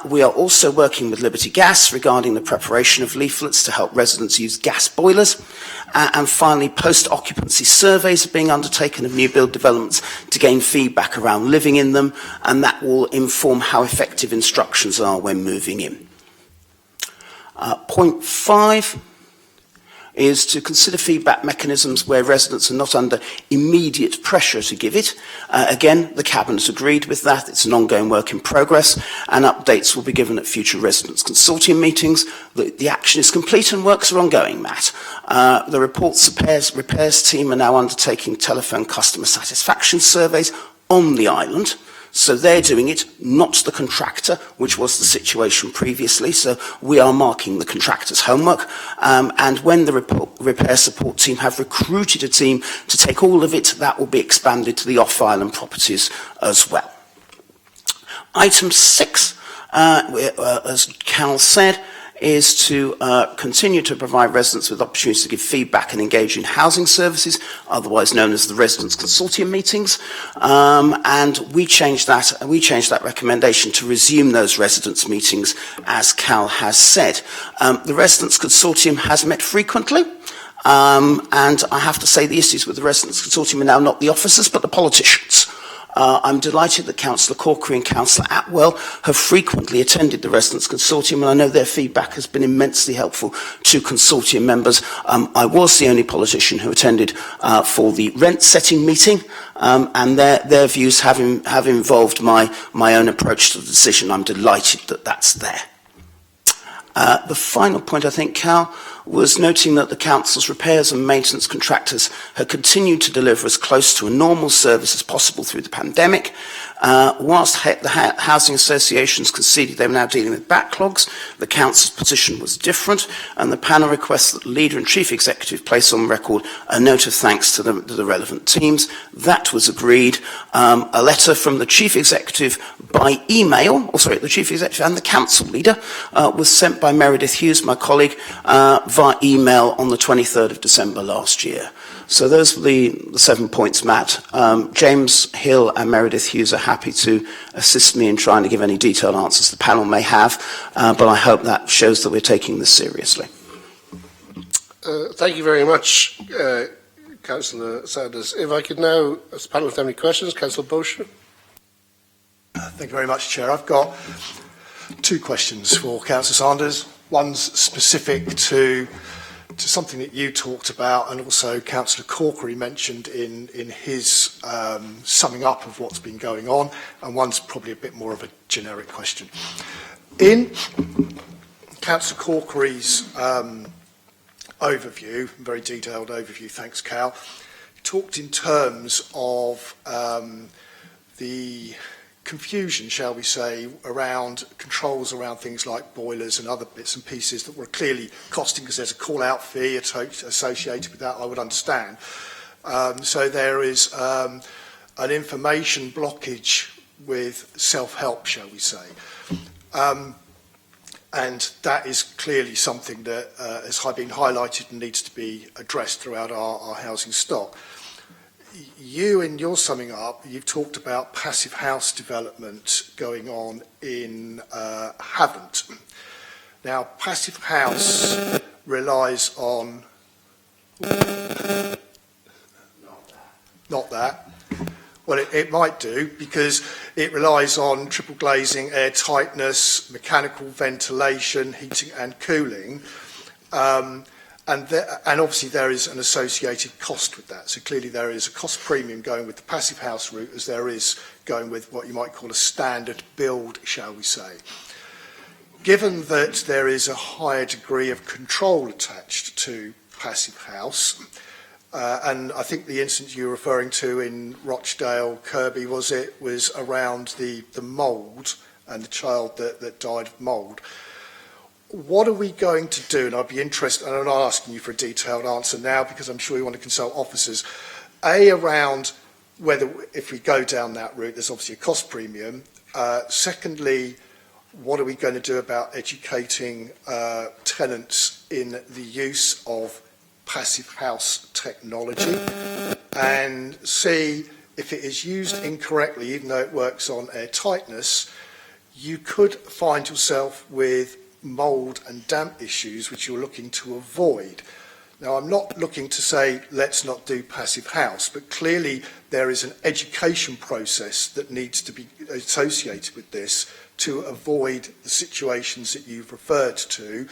G: We are also working with Liberty Gas regarding the preparation of leaflets to help residents use gas boilers. And finally, post-occupancy surveys are being undertaken of new build developments to gain feedback around living in them, and that will inform how effective instructions are when moving in. Point 5 is to consider feedback mechanisms where residents are not under immediate pressure to give it. Again, the Cabinet agreed with that. It's an ongoing work in progress, and updates will be given at future residents' consortium meetings. The action is complete and works are ongoing, Matt. The reports repairs team are now undertaking telephone customer satisfaction surveys on the island. So they're doing it, not the contractor, which was the situation previously. So we are marking the contractor's homework. And when the repair support team have recruited a team to take all of it, that will be expanded to the off-island properties as well. Item 6, as Cal said, is to continue to provide residents with opportunities to give feedback and engage in housing services, otherwise known as the Residents' Consortium meetings. And we changed that recommendation to resume those residents' meetings, as Cal has said. The Residents' Consortium has met frequently. And I have to say the issues with the Residents' Consortium are now not the officers, but the politicians. I'm delighted that Councillor Corkery and Councillor Atwell have frequently attended the Residents' Consortium, and I know their feedback has been immensely helpful to consortium members. I was the only politician who attended for the rent setting meeting, and their views have involved my own approach to the decision. I'm delighted that that's there. The final point, I think, Cal, was noting that the Council's repairs and maintenance contractors had continued to deliver as close to a normal service as possible through the pandemic. Whilst the housing associations conceded they were now dealing with backlogs, the Council's position was different, and the panel requests that the Leader and Chief Executive place on record a note of thanks to the relevant teams. That was agreed. A letter from the Chief Executive by email, the Chief Executive and the Council Leader, was sent by Meredith Hughes, my colleague, via email on the 23rd of December last year. So those were the 7 points, Matt. James Hill and Meredith Hughes are happy to assist me in trying to give any detailed answers the panel may have, but I hope that shows that we're taking this seriously.
A: Thank you very much, Councillor Sanders. If I could now, as the panel, have any questions, Councillor Bosher.
R: Thank you very much, Chair. I've got 2 questions for Councillor Sanders. One's specific to something that you talked about, and also Councillor Corkery mentioned in his summing up of what's been going on, and one's probably a bit more of a generic question. In Councillor Corkery's overview, very detailed overview, thanks Cal, he talked in terms of the confusion, shall we say, around controls around things like boilers and other bits and pieces that were clearly costing, because there's a call-out fee associated with that, I would understand. So there is an information blockage with self-help, shall we say. And that is clearly something that has been highlighted and needs to be addressed throughout our housing stock. You, in your summing up, you've talked about passive house development going on in Havant. Now, passive house relies on... Not that. Well, it might do, because it relies on triple glazing, air tightness, mechanical ventilation, heating and cooling. And obviously there is an associated cost with that. So clearly there is a cost premium going with the passive house route as there is going with what you might call a standard build, shall we say. Given that there is a higher degree of control attached to passive house, and I think the instance you were referring to in Rochdale, Kirby, was around the mould and the child that died of mould. What are we going to do? And I'd be interested, and I'm not asking you for a detailed answer now because I'm sure you want to consult officers, around whether, if we go down that route, there's obviously a cost premium. Secondly, what are we going to do about educating tenants in the use of passive house technology? And C, if it is used incorrectly, even though it works on air tightness, you could find yourself with mould and damp issues which you're looking to avoid. Now, I'm not looking to say let's not do passive house, but clearly there is an education process that needs to be associated with this to avoid the situations that you've referred to,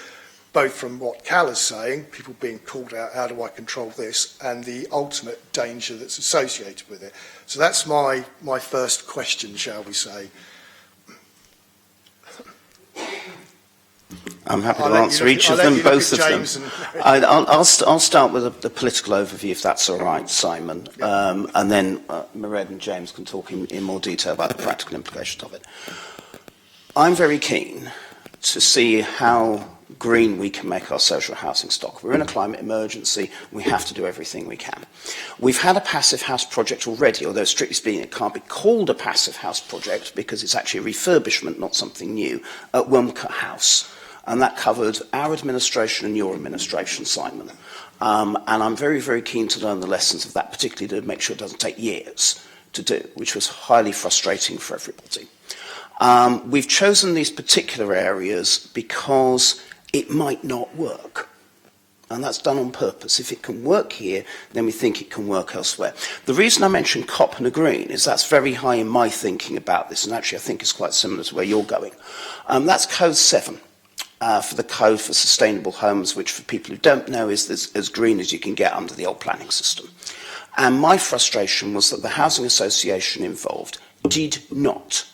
R: both from what Cal is saying, people being called out, how do I control this, and the ultimate danger that's associated with it. So that's my first question, shall we say.
G: I'm happy to answer each of them, both of them. I'll start with the political overview, if that's all right, Simon, and then Mairead and James can talk in more detail about the practical implications of it. I'm very keen to see how green we can make our social housing stock. We're in a climate emergency. We have to do everything we can. We've had a passive house project already, although strictly speaking it can't be called a passive house project because it's actually a refurbishment, not something new, at Wilmcote House. And that covered our administration and your administration, Simon. And I'm very, very keen to learn the lessons of that, particularly to make sure it doesn't take years to do, which was highly frustrating for everybody. We've chosen these particular areas because it might not work. and that's done on purpose. If it can work here, then we think it can work elsewhere. The reason I mentioned Copner Green is that's very high in my thinking about this, and actually I think it's quite similar to where you're going. That's Code 7. For the Code for Sustainable Homes, which for people who don't know is as green as you can get under the old planning system. And my frustration was that the housing association involved did not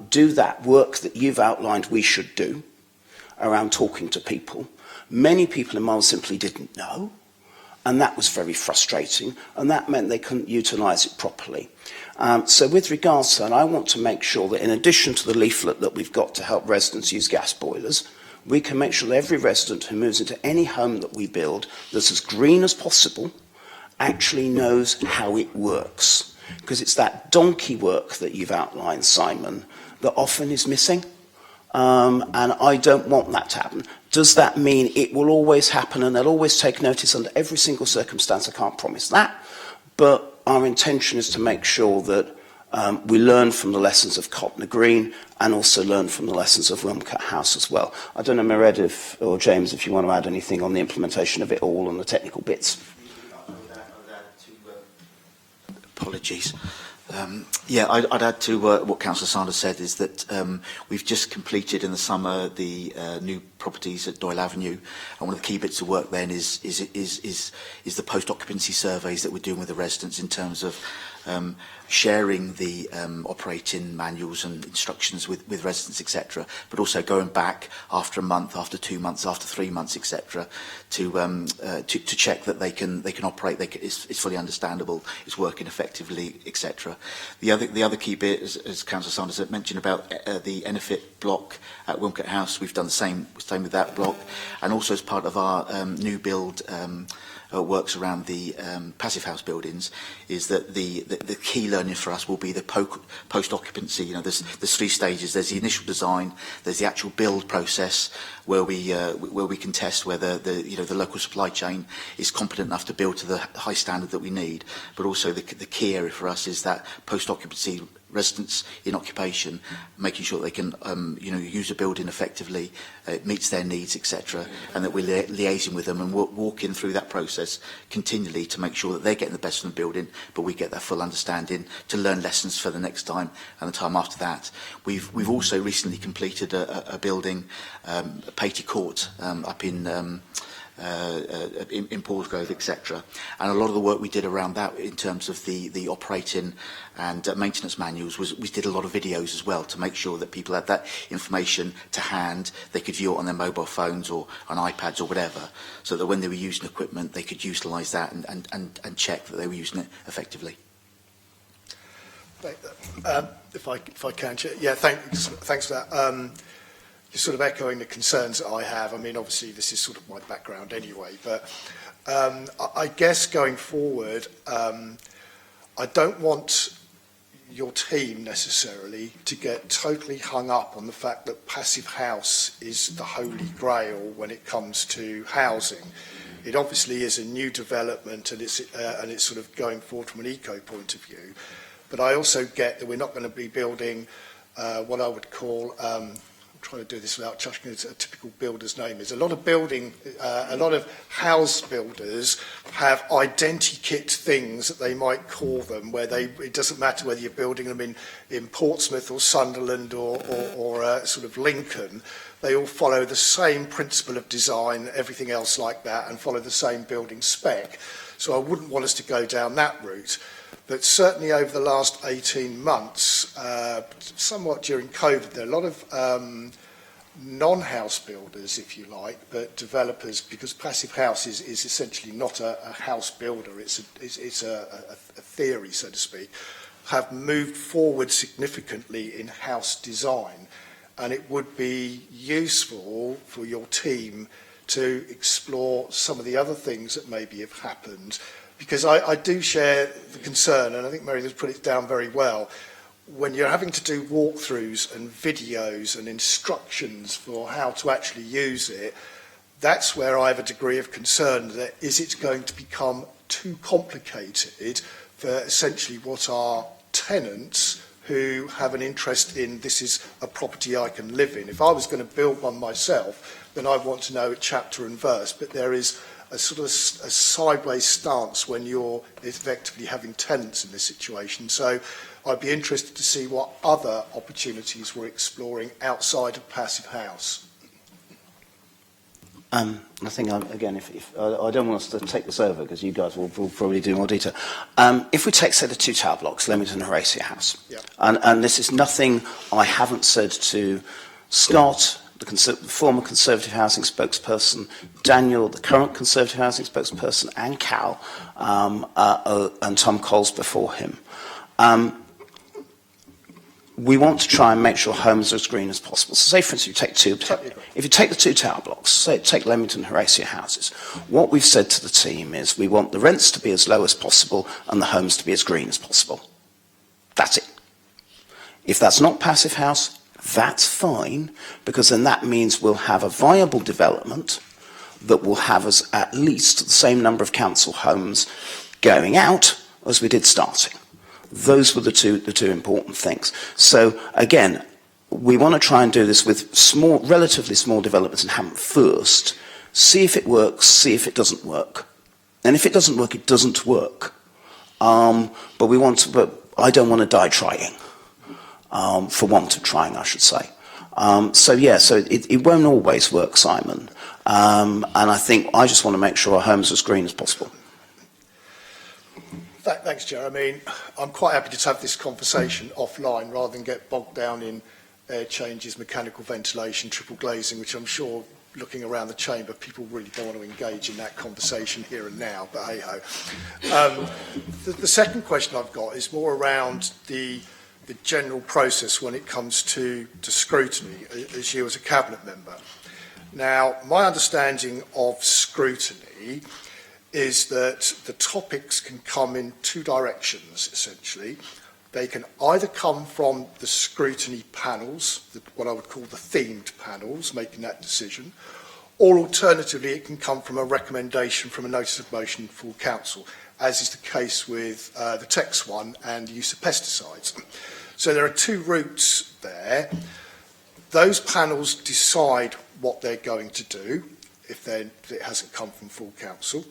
G: do that work that you've outlined we should do around talking to people. Many people in Mull simply didn't know, and that was very frustrating, and that meant they couldn't utilise it properly. So with regards to that, I want to make sure that in addition to the leaflet that we've got to help residents use gas boilers, we can make sure that every resident who moves into any home that we build that's as green as possible actually knows how it works. Because it's that donkey work that you've outlined, Simon, that often is missing. And I don't want that to happen. Does that mean it will always happen and they'll always take notice under every single circumstance? I can't promise that. But our intention is to make sure that we learn from the lessons of Copner Green and also learn from the lessons of Wilmcote House as well. I don't know, Meredith or James, if you want to add anything on the implementation of it all and the technical bits.
O: Apologies. I'd add to what Councillor Sanders said is that we've just completed in the summer the new properties at Doyle Avenue, and one of the key bits of work then is the post-occupancy surveys that we're doing with the residents in terms of sharing the operating manuals and instructions with residents, etc., but also going back after a month, after 2 months, after 3 months, etc., to check that they can operate, it's fully understandable, it's working effectively, etc. The other key bit, as Councillor Sanders had mentioned about the Enefit block at Wilmcote House, we've done the same with that block, and also as part of our new build works around the passive house buildings, is that the key learning for us will be the post-occupancy. You know, there's 3 stages. There's the initial design, there's the actual build process where we can test whether the local supply chain is competent enough to build to the high standard that we need. But also the key area for us is that post-occupancy residents in occupation, making sure they can use a building effectively, it meets their needs, etc., and that we're liaising with them and walking through that process continually to make sure that they're getting the best from the building, but we get that full understanding to learn lessons for the next time and the time after that. We've also recently completed a building, Patey Court, up in Paulsgrove, etc. And a lot of the work we did around that in terms of the operating and maintenance manuals we did a lot of videos as well to make sure that people had that information to hand, they could view it on their mobile phones or on iPads or whatever, so that when they were using equipment they could utilise that and check that they were using it effectively.
R: If I can, Chair. Yeah, thanks for that. You're sort of echoing the concerns that I have. I mean, obviously, this is sort of my background anyway, but I guess going forward, I don't want your team necessarily to get totally hung up on the fact that passive house is the holy grail when it comes to housing. It obviously is a new development and it's sort of going forward from an eco point of view. But I also get that we're not going to be building what I would call trying to do this without touching a typical builder's name is. A lot of house builders have identikit things that they might call them, where it doesn't matter whether you're building them in Portsmouth or Sunderland or sort of Lincoln, they all follow the same principle of design, everything else like that, and follow the same building spec. So I wouldn't want us to go down that route. But certainly over the last 18 months, somewhat during COVID, there are a lot of non-house builders, if you like, but developers, because passive house is essentially not a house builder, it's a theory, so to speak, have moved forward significantly in house design. And it would be useful for your team to explore some of the other things that maybe have happened. Because I do share the concern, and I think Mary has put it down very well, when you're having to do walkthroughs and videos and instructions for how to actually use it, that's where I have a degree of concern that is it going to become too complicated for essentially what are tenants who have an interest in this is a property I can live in. If I was going to build one myself, then I'd want to know it chapter and verse, but there is a sort of a sideways stance when you're effectively having tenants in this situation. So I'd be interested to see what other opportunities we're exploring outside of passive house.
G: I think, again, if I don't want us to take this over because you guys will probably do more detail. If we take, say, the 2 tower blocks, Leamington Horatia House,
R: Yeah.
G: and this is nothing I haven't said to Scott, the former Conservative housing spokesperson, Daniel, the current Conservative housing spokesperson, and Cal, and Tom Coles before him. We want to try and make sure homes are as green as possible. So say, for instance, if you take the 2 tower blocks, say take Leamington Horatia houses, what we've said to the team is we want the rents to be as low as possible and the homes to be as green as possible. That's it. If that's not passive house, that's fine, because then that means we'll have a viable development that will have us at least the same number of council homes going out as we did starting. Those were the two important things. So again, we want to try and do this with relatively small developments in Hampton first, see if it works, see if it doesn't work. And if it doesn't work, it doesn't work. But I don't want to die trying, for want of trying, I should say. So it won't always work, Simon. And I think I just want to make sure our homes are as green as possible.
R: Thanks, Chair. I mean, I'm quite happy to have this conversation offline rather than get bogged down in air changes, mechanical ventilation, triple glazing, which I'm sure, looking around the chamber, people really don't want to engage in that conversation here and now, but hey-ho. The second question I've got is more around the general process when it comes to scrutiny, as you as a Cabinet member. Now, my understanding of scrutiny is that the topics can come in 2 directions, essentially. They can either come from the scrutiny panels, what I would call the themed panels, making that decision, or alternatively, it can come from a recommendation from a notice of motion for council, as is the case with the text one and the use of pesticides. So there are 2 routes there. Those panels decide what they're going to do if it hasn't come from full council.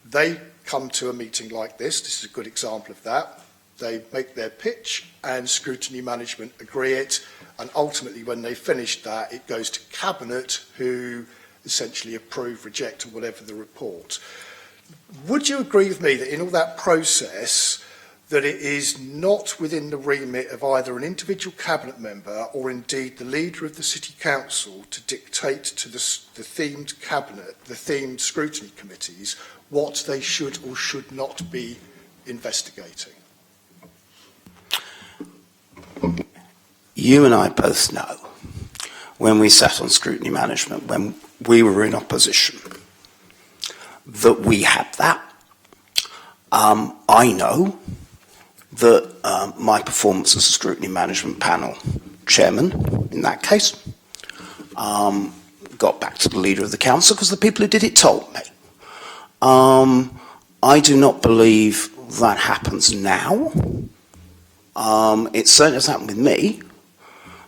R: They come to a meeting like this. This is a good example of that. They make their pitch and scrutiny management agree it. And ultimately, when they finish that, it goes to Cabinet, who essentially approve, reject, or whatever the report. Would you agree with me that in all that process, that it is not within the remit of either an individual Cabinet member or indeed the leader of the City Council to dictate to the themed Cabinet, the themed scrutiny committees, what they should or should not be investigating?
G: You and I both know, when we sat on scrutiny management, when we were in opposition, that we had that. I know that my performance as a scrutiny management panel chairman, in that case, got back to the leader of the council because the people who did it told me. I do not believe that happens now. It certainly doesn't happen with me,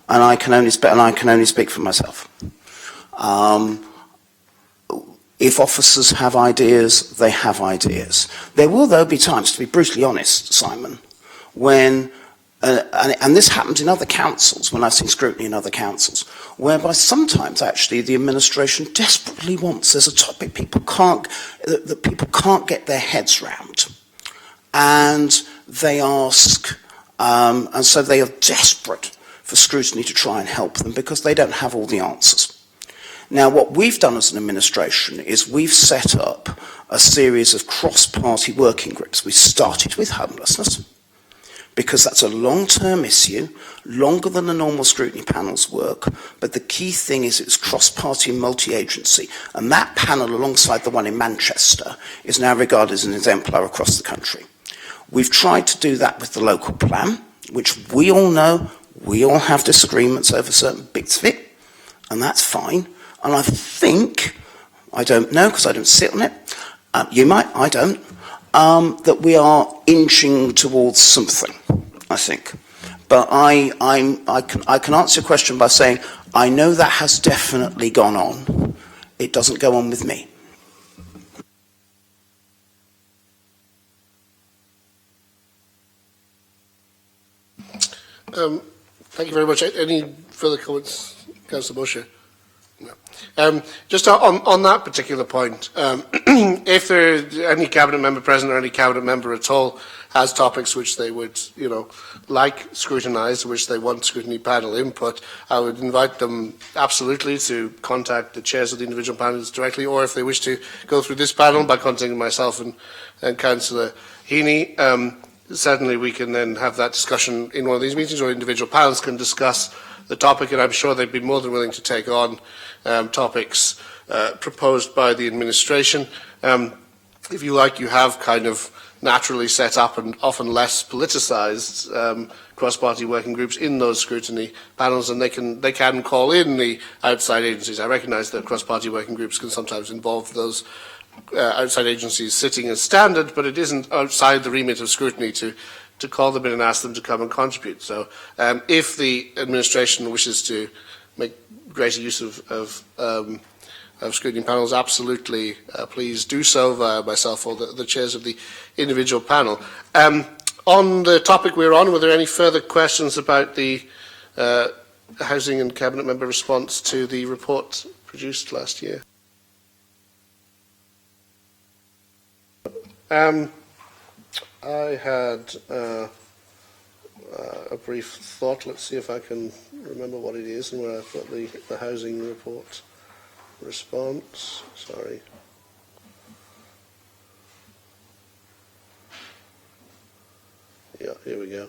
G: and I can only speak for myself. If officers have ideas, they have ideas. There will, though, be times, to be brutally honest, Simon, when, and this happens in other councils, when I've seen scrutiny in other councils, whereby sometimes actually the administration desperately wants, there's a topic that people can't get their heads round, and they ask, and so they are desperate for scrutiny to try and help them because they don't have all the answers. Now, what we've done as an administration is we've set up a series of cross-party working groups. We started with homelessness, because that's a long-term issue, longer than the normal scrutiny panels work, but the key thing is it's cross-party and multi-agency, and that panel, alongside the one in Manchester, is now regarded as an exemplar across the country. We've tried to do that with the local plan, which we all know, we all have disagreements over certain bits of it, and that's fine. And I think, I don't know because I don't sit on it, you might, I don't, that we are inching towards something, I think. but I can answer your question by saying I know that has definitely gone on. It doesn't go on with me.
A: Thank you very much. Any further comments, Councillor Busher? No. Just on that particular point, if there's any cabinet member present or any cabinet member at all has topics which they would, like scrutinised, which they want scrutiny panel input, I would invite them absolutely to contact the chairs of the individual panels directly, or if they wish to go through this panel by contacting myself and Councillor Heaney. Certainly we can then have that discussion in one of these meetings, or individual panels can discuss the topic, and I'm sure they'd be more than willing to take on topics proposed by the administration. If you like, you have kind of naturally set up and often less politicised cross-party working groups in those scrutiny panels, and they can call in the outside agencies. I recognise that cross-party working groups can sometimes involve those outside agencies sitting as standard, but it isn't outside the remit of scrutiny to call them in and ask them to come and contribute. So if the administration wishes to make greater use of scrutiny panels, absolutely please do so via myself or the chairs of the individual panel. On the topic we're on, were there any further questions about the Housing and Cabinet Member response to the report produced last year? I had a brief thought. Let's see if I can remember what it is and where I've got the housing report response. Sorry. Yeah, here we go.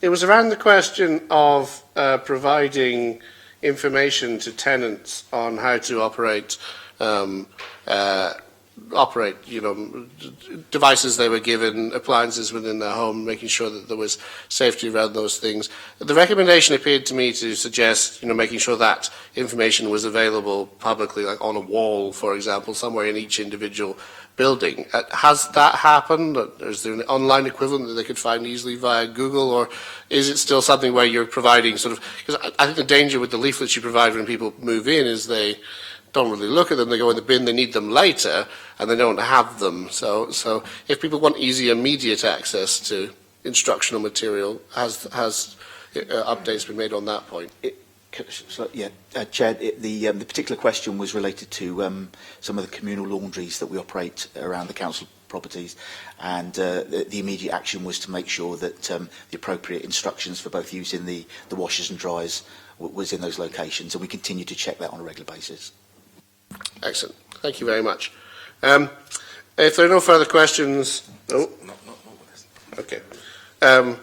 A: It was around the question of providing information to tenants on how to operate devices they were given, appliances within their home, making sure that there was safety around those things. The recommendation appeared to me to suggest, making sure that information was available publicly, like on a wall, for example, somewhere in each individual building. Has that happened? Is there an online equivalent that they could find easily via Google, or is it still something where you're providing because I think the danger with the leaflets you provide when people move in is they don't really look at them, they go in the bin, they need them later, and they don't have them. So if people want easy, immediate access to instructional material, has updates been made on that point?
O: Chair, the particular question was related to some of the communal laundries that we operate around the council properties, and the immediate action was to make sure that the appropriate instructions for both use in the washers and dryers was in those locations, and we continue to check that on a regular basis.
A: Excellent. Thank you very much. If there are no further questions... Oh. Okay. Then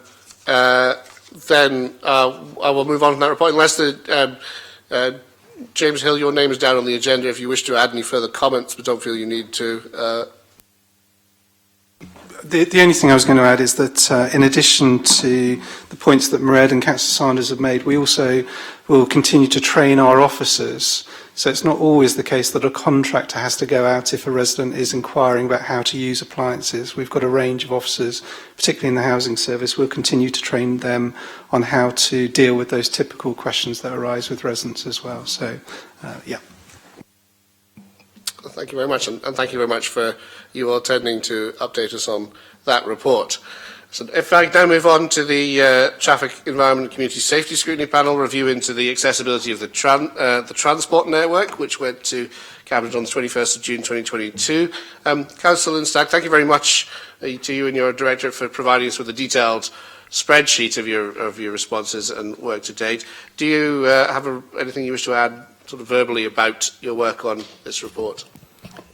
A: I will move on from that report, unless James Hill, your name is down on the agenda if you wish to add any further comments, but don't feel you need to.
N: The only thing I was going to add is that in addition to the points that Mairead and Councillor Sanders have made, we also will continue to train our officers. So it's not always the case that a contractor has to go out if a resident is inquiring about how to use appliances. We've got a range of officers, particularly in the housing service. We'll continue to train them on how to deal with those typical questions that arise with residents as well. So, yeah.
A: Thank you very much, and thank you very much for you all attending to update us on that report. So if I now move on to the Traffic, Environment and Community Safety Scrutiny Panel review into the accessibility of the transport network, which went to Cabinet on the 21st of June 2022. Councillor Lindstag, thank you very much to you and your Directorate for providing us with a detailed spreadsheet of your responses and work to date. Do you have anything you wish to add sort of verbally about your work on this report?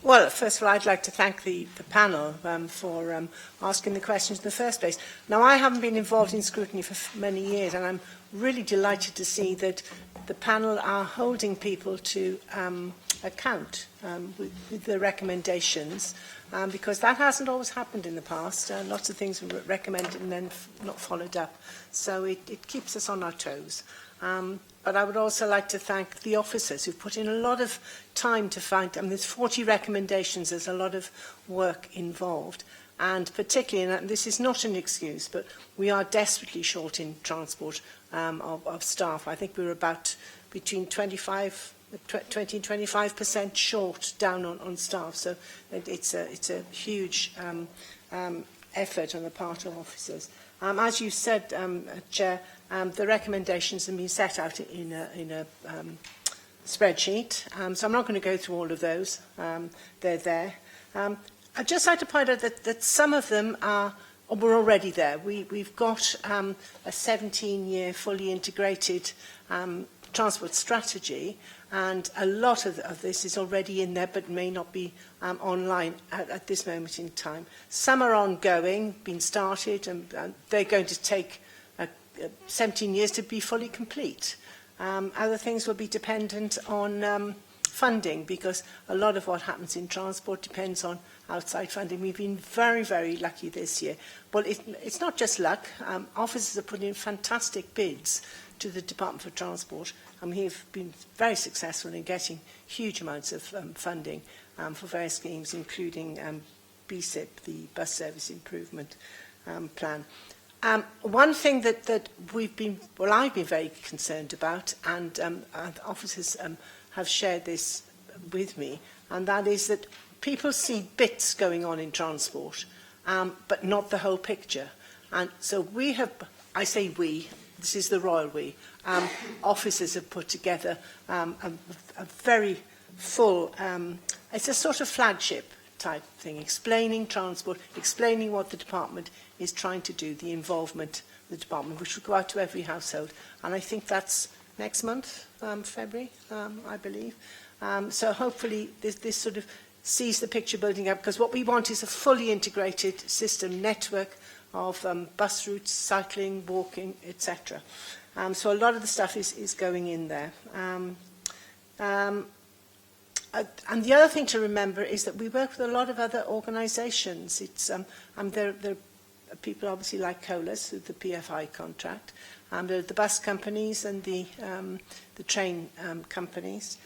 K: Well, first of all, I'd like to thank the panel for asking the questions in the first place. Now, I haven't been involved in scrutiny for many years, and I'm really delighted to see that the panel are holding people to account with the recommendations, because that hasn't always happened in the past. Lots of things were recommended and then not followed up. So it keeps us on our toes. But I would also like to thank the officers who've put in a lot of time to find, there's 40 recommendations, there's a lot of work involved. and particularly, and this is not an excuse, but we are desperately short in transport of staff. I think we're about between 20 and 25% short down on staff, so it's a huge effort on the part of officers. As you said, Chair, the recommendations have been set out in a spreadsheet, so I'm not going to go through all of those. They're there. I'd just like to point out that some of them were already there. We've got a 17-year fully integrated transport strategy, and a lot of this is already in there but may not be online at this moment in time. Some are ongoing, been started, and they're going to take 17 years to be fully complete. Other things will be dependent on funding, because a lot of what happens in transport depends on outside funding. We've been very, very lucky this year. Well, it's not just luck. Officers have put in fantastic bids to the Department for Transport, and we've been very successful in getting huge amounts of funding for various schemes, including BSIP, the Bus Service Improvement Plan. One thing that I've been very concerned about, and officers have shared this with me, and that is that people see bits going on in transport, but not the whole picture. And so we have, I say we, this is the royal we, officers have put together a very full, it's a sort of flagship type thing, explaining transport, explaining what the department is trying to do, the involvement of the department, which will go out to every household. And I think that's next month, February, I believe. So hopefully this sort of sees the picture building up, because what we want is a fully integrated system network of bus routes, cycling, walking, etc. So a lot of the stuff is going in there. And the other thing to remember is that we work with a lot of other organisations. It's there are people obviously like COLAS, with the PFI contract. There are the bus companies and the train companies.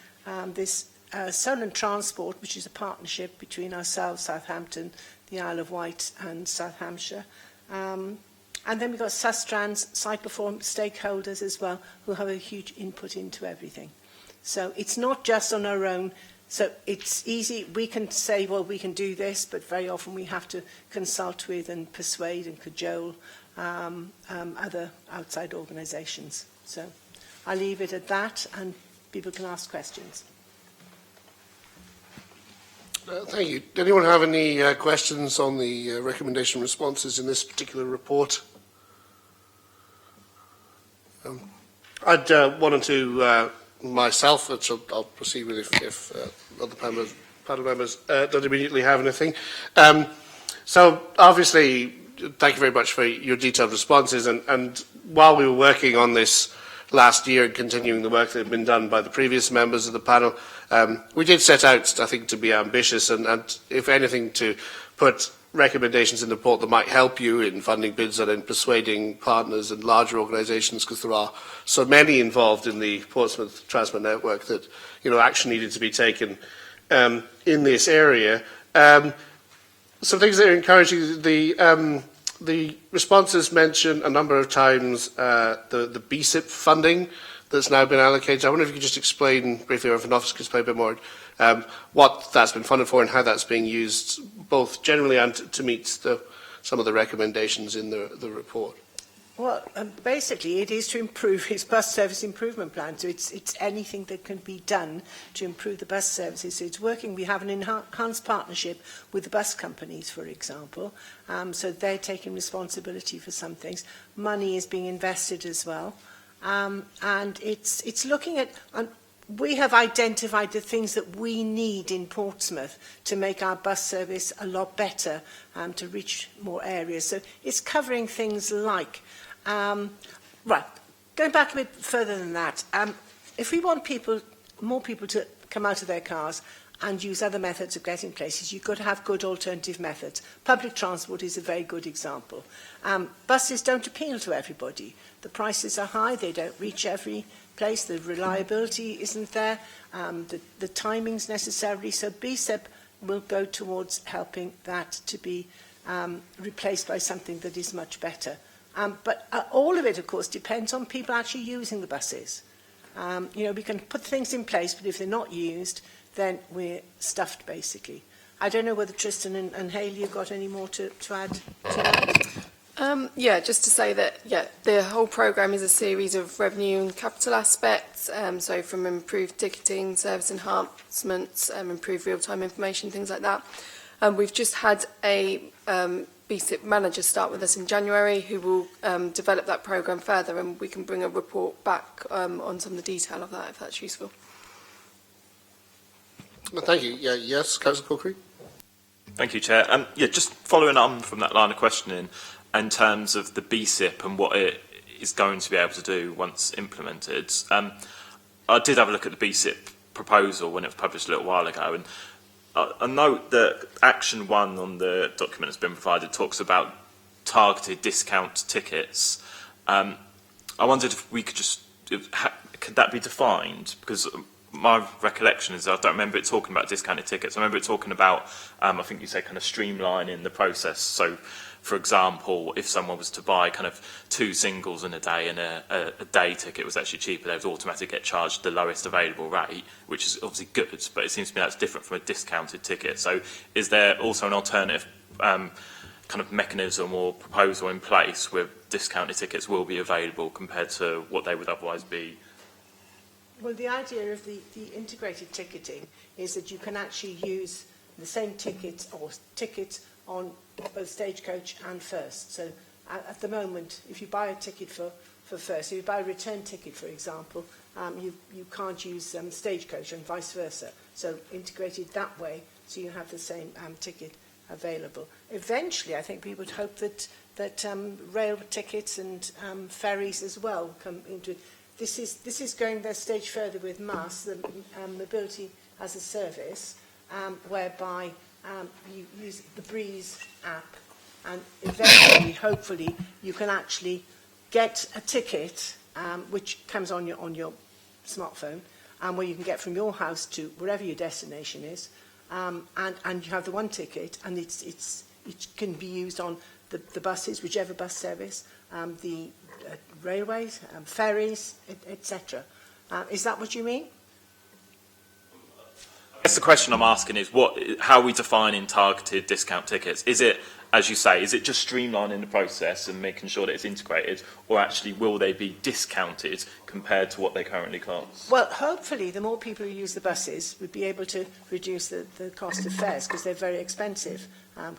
K: There's Solent Transport, which is a partnership between ourselves, Southampton, the Isle of Wight and South Hampshire. And then we've got Sustrans, site performance stakeholders as well, who have a huge input into everything. So it's not just on our own. So it's easy, we can say, well, we can do this, but very often we have to consult with and persuade and cajole other outside organisations. So I'll leave it at that, and people can ask questions.
A: Thank you. Does anyone have any questions on the recommendation responses in this particular report? I'd wanted to myself, which I'll proceed with if other panel members don't immediately have anything. So obviously, thank you very much for your detailed responses. And while we were working on this last year and continuing the work that had been done by the previous members of the panel, we did set out, I think, to be ambitious and if anything, to put recommendations in the report that might help you in funding bids and in persuading partners and larger organisations, because there are so many involved in the Portsmouth Transport Network that action needed to be taken in this area. Some things that are encouraging. The responses mention a number of times the BSIP funding that's now been allocated. I wonder if you could just explain briefly, or if an officer could explain a bit more, what that's been funded for and how that's being used, both generally and to meet some of the recommendations in the report.
K: Well, basically, it is to improve his bus service improvement plan. So it's anything that can be done to improve the bus services. So it's working. We have an enhanced partnership with the bus companies, for example. So they're taking responsibility for some things. Money is being invested as well. And it's looking at... we have identified the things that we need in Portsmouth to make our bus service a lot better, to reach more areas. So it's covering things like... right, going back a bit further than that, if we want more people to come out of their cars and use other methods of getting places, you've got to have good alternative methods. Public transport is a very good example. Buses don't appeal to everybody. The prices are high, they don't reach every place, the reliability isn't there, the timings necessarily, so BSIP will go towards helping that to be replaced by something that is much better. But all of it, of course, depends on people actually using the buses. We can put things in place, but if they're not used, then we're stuffed, basically. I don't know whether Tristan and Hayley have got any more to add to that.
J: Just to say that, the whole programme is a series of revenue and capital aspects, so from improved ticketing, service enhancements, improved real-time information, things like that. We've just had a BSIP manager start with us in January who will develop that programme further, and we can bring a report back on some of the detail of that, if that's useful.
A: Well, thank you. Yes, Councillor Corkery.
M: Thank you, Chair. Just following on from that line of questioning, in terms of the BSIP and what it is going to be able to do once implemented, I did have a look at the BSIP proposal when it was published a little while ago, and I note that Action 1 on the document that's been provided talks about targeted discount tickets. I wondered if we could could that be defined? Because my recollection is I don't remember it talking about discounted tickets. I remember it talking about, I think you say, kind of streamlining the process. So, for example, if someone was to buy kind of 2 singles in a day and a day ticket was actually cheaper, they would automatically get charged the lowest available rate, which is obviously good, but it seems to me that's different from a discounted ticket. So is there also an alternative kind of mechanism or proposal in place where discounted tickets will be available compared to what they would otherwise be?
K: Well, the idea of the integrated ticketing is that you can actually use the same tickets or tickets on both Stagecoach and First. So at the moment, if you buy a ticket for First, if you buy a return ticket, for example, you can't use Stagecoach and vice versa. So integrated that way, so you have the same ticket available. Eventually, I think we would hope that rail tickets and ferries as well come into it. This is going a stage further with MAS, the Mobility as a Service, whereby you use the Breeze app, and eventually, hopefully, you can actually get a ticket which comes on your smartphone, where you can get from your house to wherever your destination is, and you have the one ticket, and it can be used on the buses, whichever bus service, the railways, ferries, etc. Is that what you mean?
M: I guess the question I'm asking is how are we defining targeted discount tickets? Is it, as you say, is it just streamlining the process and making sure that it's integrated, or actually will they be discounted compared to what they currently cost?
K: Well, hopefully the more people who use the buses would be able to reduce the cost of fares, because they're very expensive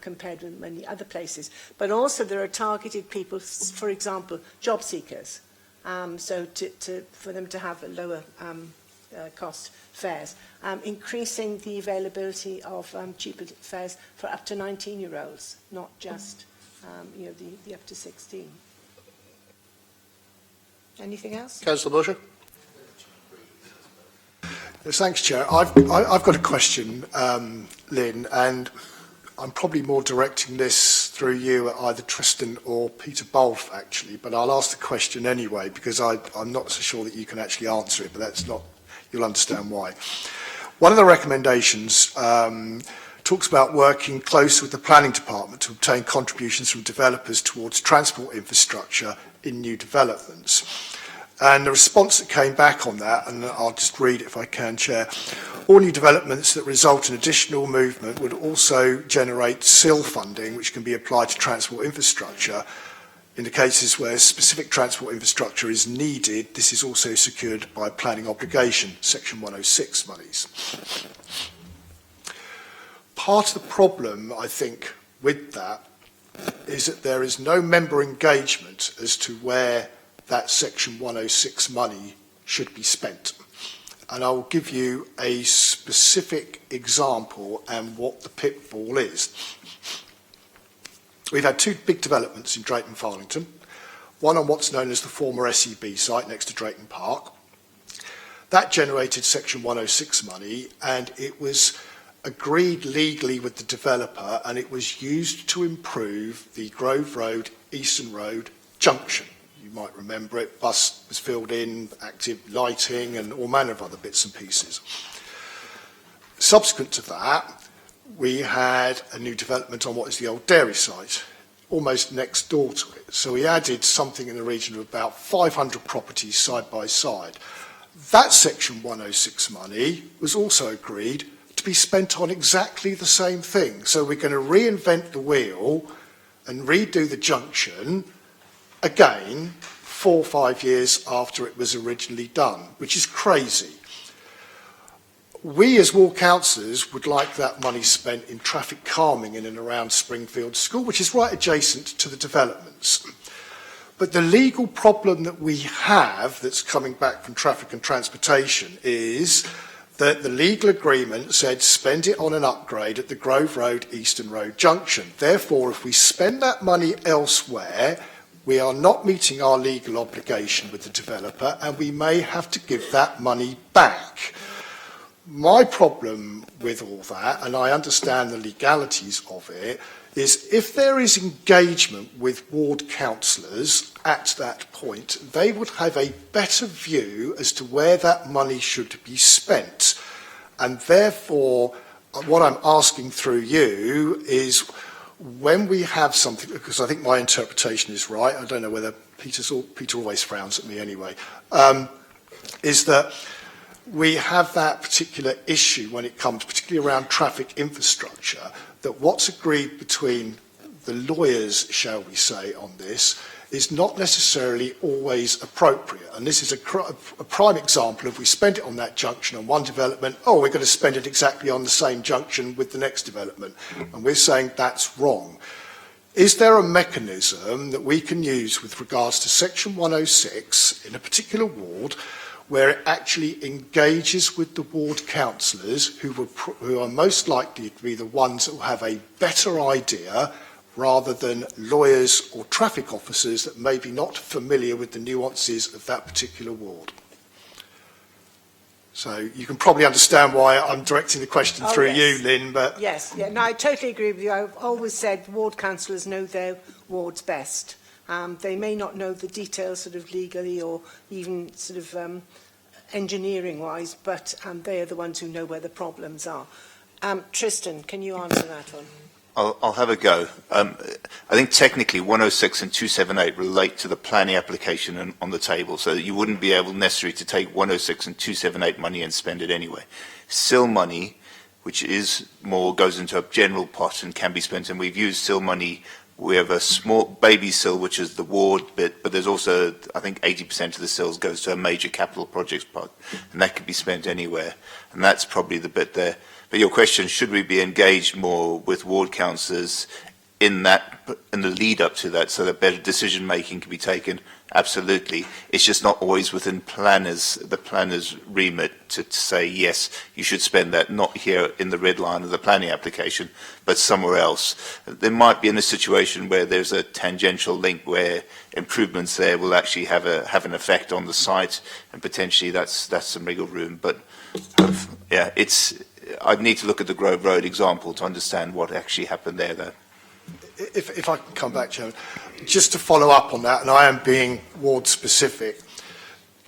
K: compared with many other places. But also there are targeted people, for example, job seekers, so for them to have a lower cost fares, increasing the availability of cheaper fares for up to 19-year-olds, not just the up to 16. Anything else?
A: Councillor Busher.
R: Yes, thanks, Chair. I've got a question, Lynn, and I'm probably more directing this through you at either Tristan or Peter Bolf, actually, but I'll ask the question anyway, because I'm not so sure that you can actually answer it, but that's not, you'll understand why. One of the recommendations talks about working close with the planning department to obtain contributions from developers towards transport infrastructure in new developments. And the response that came back on that, and I'll just read it if I can, Chair, all new developments that result in additional movement would also generate SIL funding, which can be applied to transport infrastructure. In the cases where specific transport infrastructure is needed, this is also secured by planning obligation, Section 106 monies. Part of the problem, I think, with that is that there is no member engagement as to where that Section 106 money should be spent. And I will give you a specific example and what the pitfall is. We've had 2 big developments in Drayton Farlington, one on what's known as the former SEB site next to Drayton Park. That generated Section 106 money, and it was agreed legally with the developer, and it was used to improve the Grove Road, Easton Road junction. You might remember it, bus was filled in, active lighting and all manner of other bits and pieces. Subsequent to that, we had a new development on what is the old dairy site, almost next door to it. So we added something in the region of about 500 properties side by side. That Section 106 money was also agreed to be spent on exactly the same thing. So we're going to reinvent the wheel and redo the junction again 4 or 5 years after it was originally done, which is crazy. We as ward councillors would like that money spent in traffic calming in and around Springfield School, which is right adjacent to the developments. But the legal problem that we have that's coming back from traffic and transportation is that the legal agreement said spend it on an upgrade at the Grove Road Eastern Road junction. Therefore, if we spend that money elsewhere, we are not meeting our legal obligation with the developer and we may have to give that money back. My problem with all that, and I understand the legalities of it, is if there is engagement with ward councillors at that point, they would have a better view as to where that money should be spent. And therefore, what I'm asking through you is when we have something, because I think my interpretation is right, I don't know whether Peter always frowns at me anyway, is that we have that particular issue when it comes, particularly around traffic infrastructure, that what's agreed between the lawyers, shall we say, on this is not necessarily always appropriate. And this is a prime example of we spend it on that junction on one development, oh, we're going to spend it exactly on the same junction with the next development. And we're saying that's wrong. Is there a mechanism that we can use with regards to Section 106 in a particular ward where it actually engages with the ward councillors who are most likely to be the ones that will have a better idea rather than lawyers or traffic officers that may be not familiar with the nuances of that particular ward? So you can probably understand why I'm directing the question through you, Lynn. But
K: yes, yeah, no, I totally agree with you. I've always said ward councillors know their wards best. They may not know the details sort of legally or even sort of engineering-wise, but they are the ones who know where the problems are. Tristan, can you answer that one?
I: I'll have a go. I think technically 106 and 278 relate to the planning application on the table, so that you wouldn't be able necessarily to take 106 and 278 money and spend it anyway. SIL money, which is more, goes into a general pot and can be spent, and we've used SIL money. We have a small baby SIL, which is the ward bit, but there's also, I think, 80% of the SILs goes to a major capital projects pot, and that could be spent anywhere, and that's probably the bit there. But your question, should we be engaged more with ward councillors in the lead up to that, so that better decision making can be taken? Absolutely. It's just not always within the planner's remit to say, yes, you should spend that, not here in the red line of the planning application, but somewhere else. There might be in a situation where there's a tangential link where improvements there will actually have an effect on the site, and potentially that's some wiggle room. But yeah, I'd need to look at the Grove Road example to understand what actually happened there, though.
R: If I can come back, Chairman, just to follow up on that, and I am being ward specific,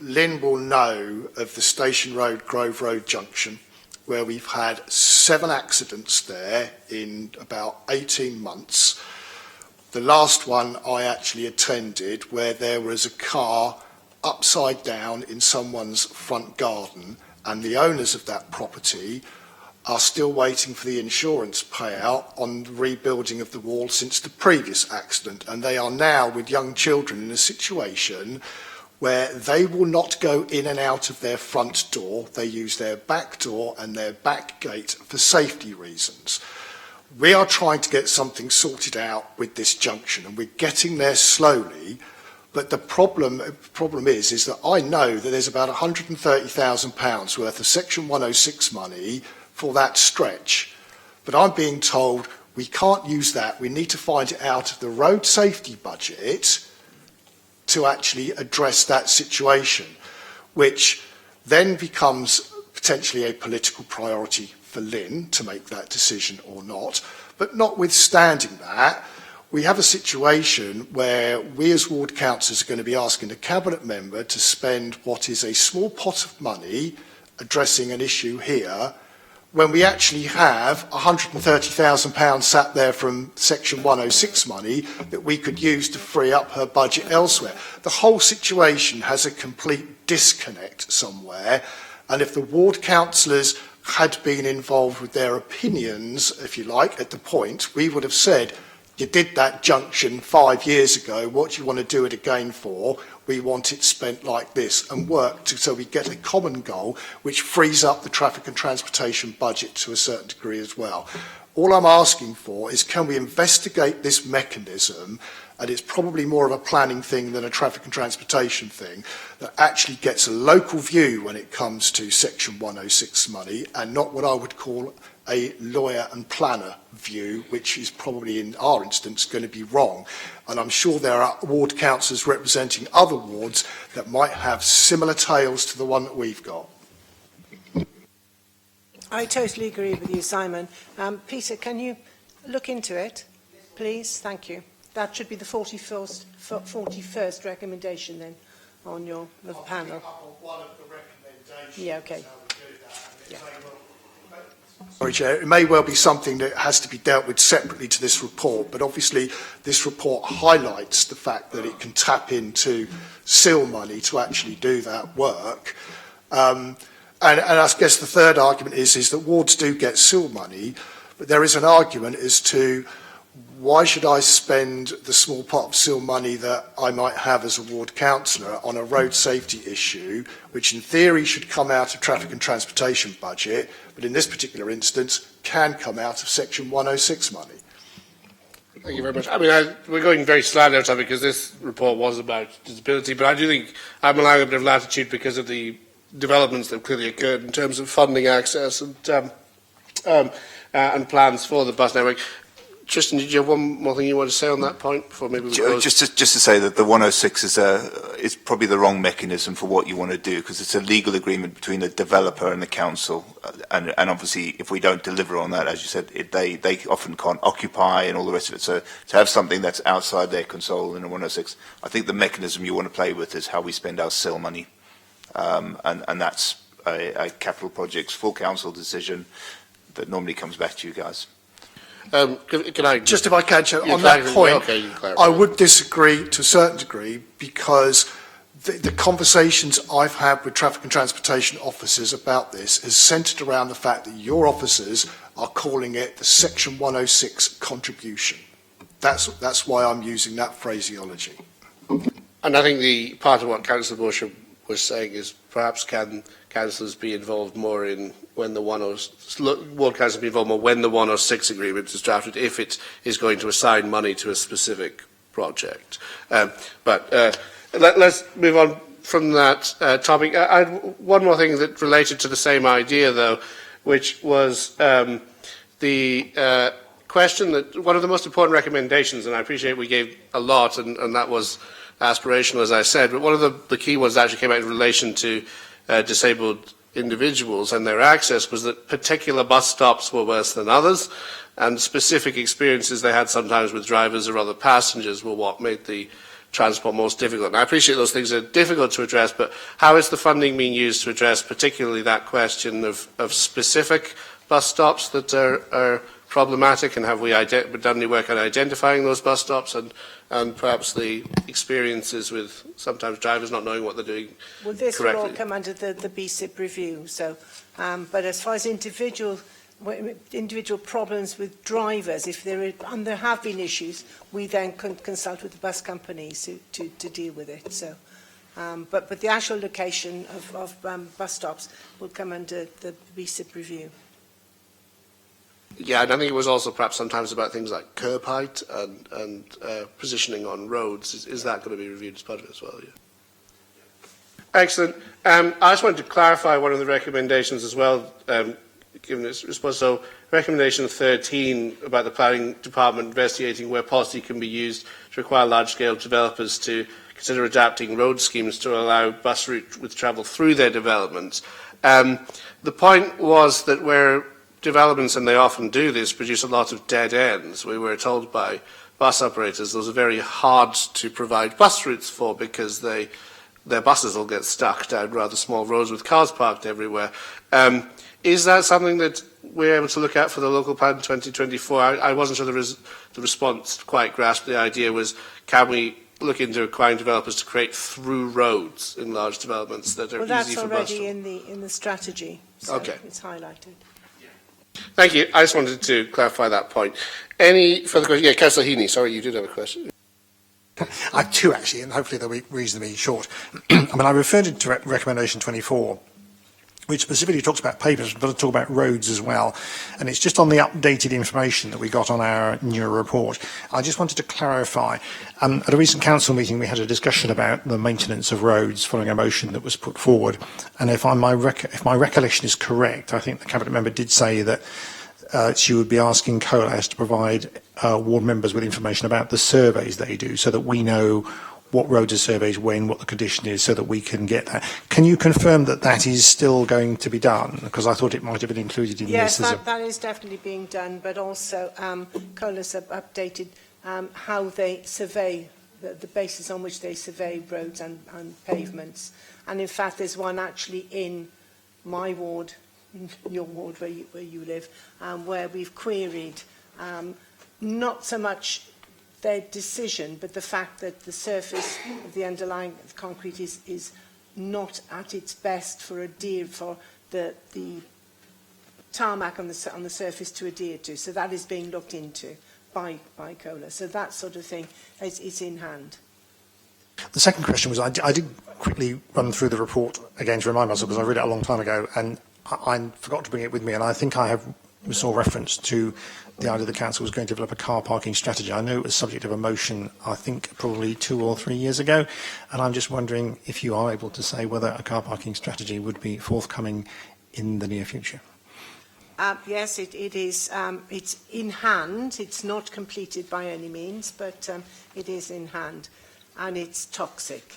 R: Lynn will know of the Station Road, Grove Road junction, where we've had 7 accidents there in about 18 months. The last one I actually attended, where there was a car upside down in someone's front garden, and the owners of that property are still waiting for the insurance payout on the rebuilding of the wall since the previous accident. And they are now, with young children, in a situation where they will not go in and out of their front door. They use their back door and their back gate for safety reasons. We are trying to get something sorted out with this junction, and we're getting there slowly. But the problem is that I know that there's about £130,000 worth of Section 106 money for that stretch, but I'm being told we can't use that. We need to find it out of the road safety budget to actually address that situation, which then becomes potentially a political priority for Lynn to make that decision or not. But notwithstanding that, we have a situation where we as ward councillors are going to be asking a cabinet member to spend what is a small pot of money addressing an issue here, when we actually have £130,000 sat there from Section 106 money that we could use to free up her budget elsewhere. The whole situation has a complete disconnect somewhere, and if the ward councillors had been involved with their opinions, if you like, at the point, we would have said, you did that junction 5 years ago, what do you want to do it again for? We want it spent like this, and work so we get a common goal which frees up the traffic and transportation budget to a certain degree as well. All I'm asking for is, can we investigate this mechanism, and it's probably more of a planning thing than a traffic and transportation thing, that actually gets a local view when it comes to Section 106 money, and not what I would call a lawyer and planner view, which is probably in our instance going to be wrong. And I'm sure there are ward councillors representing other wards that might have similar tales to the one that we've got.
K: I totally agree with you, Simon. Peter, can you look into it, please? Thank you. That should be the 41st recommendation then on the panel.
R: One of the recommendations.
K: Yeah, okay.
R: Yeah. Sorry, Chair, it may well be something that has to be dealt with separately to this report, but obviously this report highlights the fact that it can tap into SIL money to actually do that work. And I guess the third argument is that wards do get SIL money, but there is an argument as to why should I spend the small pot of SIL money that I might have as a ward councillor on a road safety issue, which in theory should come out of traffic and transportation budget, but in this particular instance can come out of Section 106 money.
A: Thank you very much. I mean, we're going very slightly out of it because this report was about disability, but I do think I'm allowing a bit of latitude because of the developments that have clearly occurred in terms of funding access and plans for the bus network. Tristan, did you have one more thing you want to say on that point before maybe we close?
I: Just to say that the 106 is probably the wrong mechanism for what you want to do, because it's a legal agreement between the developer and the council, and obviously if we don't deliver on that, as you said, they often can't occupy and all the rest of it. So to have something that's outside their control in a 106, I think the mechanism you want to play with is how we spend our SIL money, and that's a capital projects full council decision that normally comes back to you guys.
A: Can I
R: just, if I can, on that point,
A: okay,
R: I would disagree to a certain degree, because the conversations I've had with traffic and transportation officers about this is centred around the fact that your officers are calling it the Section 106 contribution. That's why I'm using that phraseology.
A: And I think the part of what Councillor Bush was saying is perhaps can councillors be involved more in when the 106 agreement is drafted, if it is going to assign money to a specific project. Let's move on from that topic. I had one more thing that related to the same idea, though, which was the question that one of the most important recommendations, and I appreciate we gave a lot, and that was aspirational, as I said, but one of the key ones that actually came out in relation to disabled individuals and their access was that particular bus stops were worse than others, and specific experiences they had sometimes with drivers or other passengers were what made the transport most difficult. And I appreciate those things are difficult to address, but how is the funding being used to address particularly that question of specific bus stops that are problematic, and have we done any work on identifying those bus stops and perhaps the experiences with sometimes drivers not knowing what they're doing
K: Well, this
A: correctly?
K: will all come under the BSIP review. So, but as far as individual problems with drivers, if there have been issues, we then consult with the bus companies to deal with it. So, but the actual location of bus stops will come under the BSIP review.
A: Yeah, and I think it was also perhaps sometimes about things like curb height and positioning on roads. Is that going to be reviewed as part of it as well? Yeah. Excellent. I just wanted to clarify one of the recommendations as well, given its response. So, recommendation 13 about the planning department investigating where policy can be used to require large-scale developers to consider adapting road schemes to allow bus route with travel through their developments. The point was that where developments, and they often do this, produce a lot of dead ends. We were told by bus operators those are very hard to provide bus routes for because their buses will get stuck down rather small roads with cars parked everywhere. Is that something that we're able to look at for the local plan 2024? I wasn't sure the response quite grasped. The idea was, can we look into requiring developers to create through roads in large developments that are easy for bus?
K: Well, that's already in the strategy, so
A: okay.
K: It's highlighted.
A: Thank you. I just wanted to clarify that point. Any further questions? Yeah, Councillor Heaney, sorry, you did have a question.
E: I have two, actually, and hopefully they'll be reasonably short. I mean, I referred to recommendation 24, which specifically talks about pavers, but it talks about roads as well. And it's just on the updated information that we got on our new report. I just wanted to clarify. At a recent council meeting, we had a discussion about the maintenance of roads following a motion that was put forward. And if my recollection is correct, I think the Cabinet member did say that she would be asking COLAS to provide ward members with information about the surveys they do, so that we know what roads are surveyed when, what the condition is, so that we can get that. Can you confirm that that is still going to be done? Because I thought it might have been included in
K: yes,
E: this.
K: Yes, that is definitely being done, but also COLAS have updated how they survey, the basis on which they survey roads and pavements. And in fact, there's one actually in my ward, in your ward where you live, where we've queried not so much their decision, but the fact that the surface of the underlying concrete is not at its best for the tarmac on the surface to adhere to. So that is being looked into by COLA. So that sort of thing is in hand.
E: The second question was, I did quickly run through the report again to remind myself, because I read it a long time ago, and I forgot to bring it with me, and I think I saw reference to the idea the council was going to develop a car parking strategy. I know it was subject of a motion, I think, probably 2 or 3 years ago, and I'm just wondering if you are able to say whether a car parking strategy would be forthcoming in the near future.
K: Yes, it is. It's in hand. It's not completed by any means, but it is in hand, and it's toxic.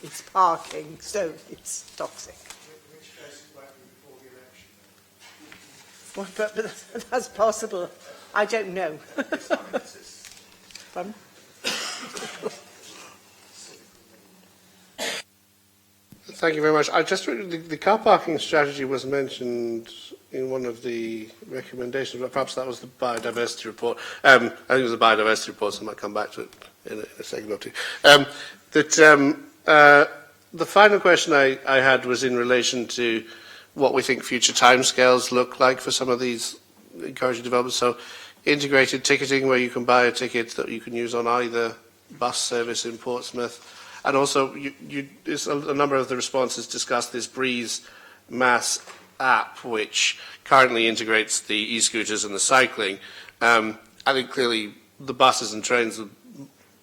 K: It's parking, so it's toxic. Well, but that's possible. I don't know. Pardon?
A: Thank you very much. I just the car parking strategy was mentioned in one of the recommendations, but perhaps that was the biodiversity report. I think it was the biodiversity report, so I might come back to it in a second or two. The final question I had was in relation to what we think future timescales look like for some of these encouraging developments. So integrated ticketing, where you can buy a ticket that you can use on either bus service in Portsmouth. And also, a number of the responses discussed this Breeze Mass app, which currently integrates the e-scooters and the cycling. I think clearly the buses and trains will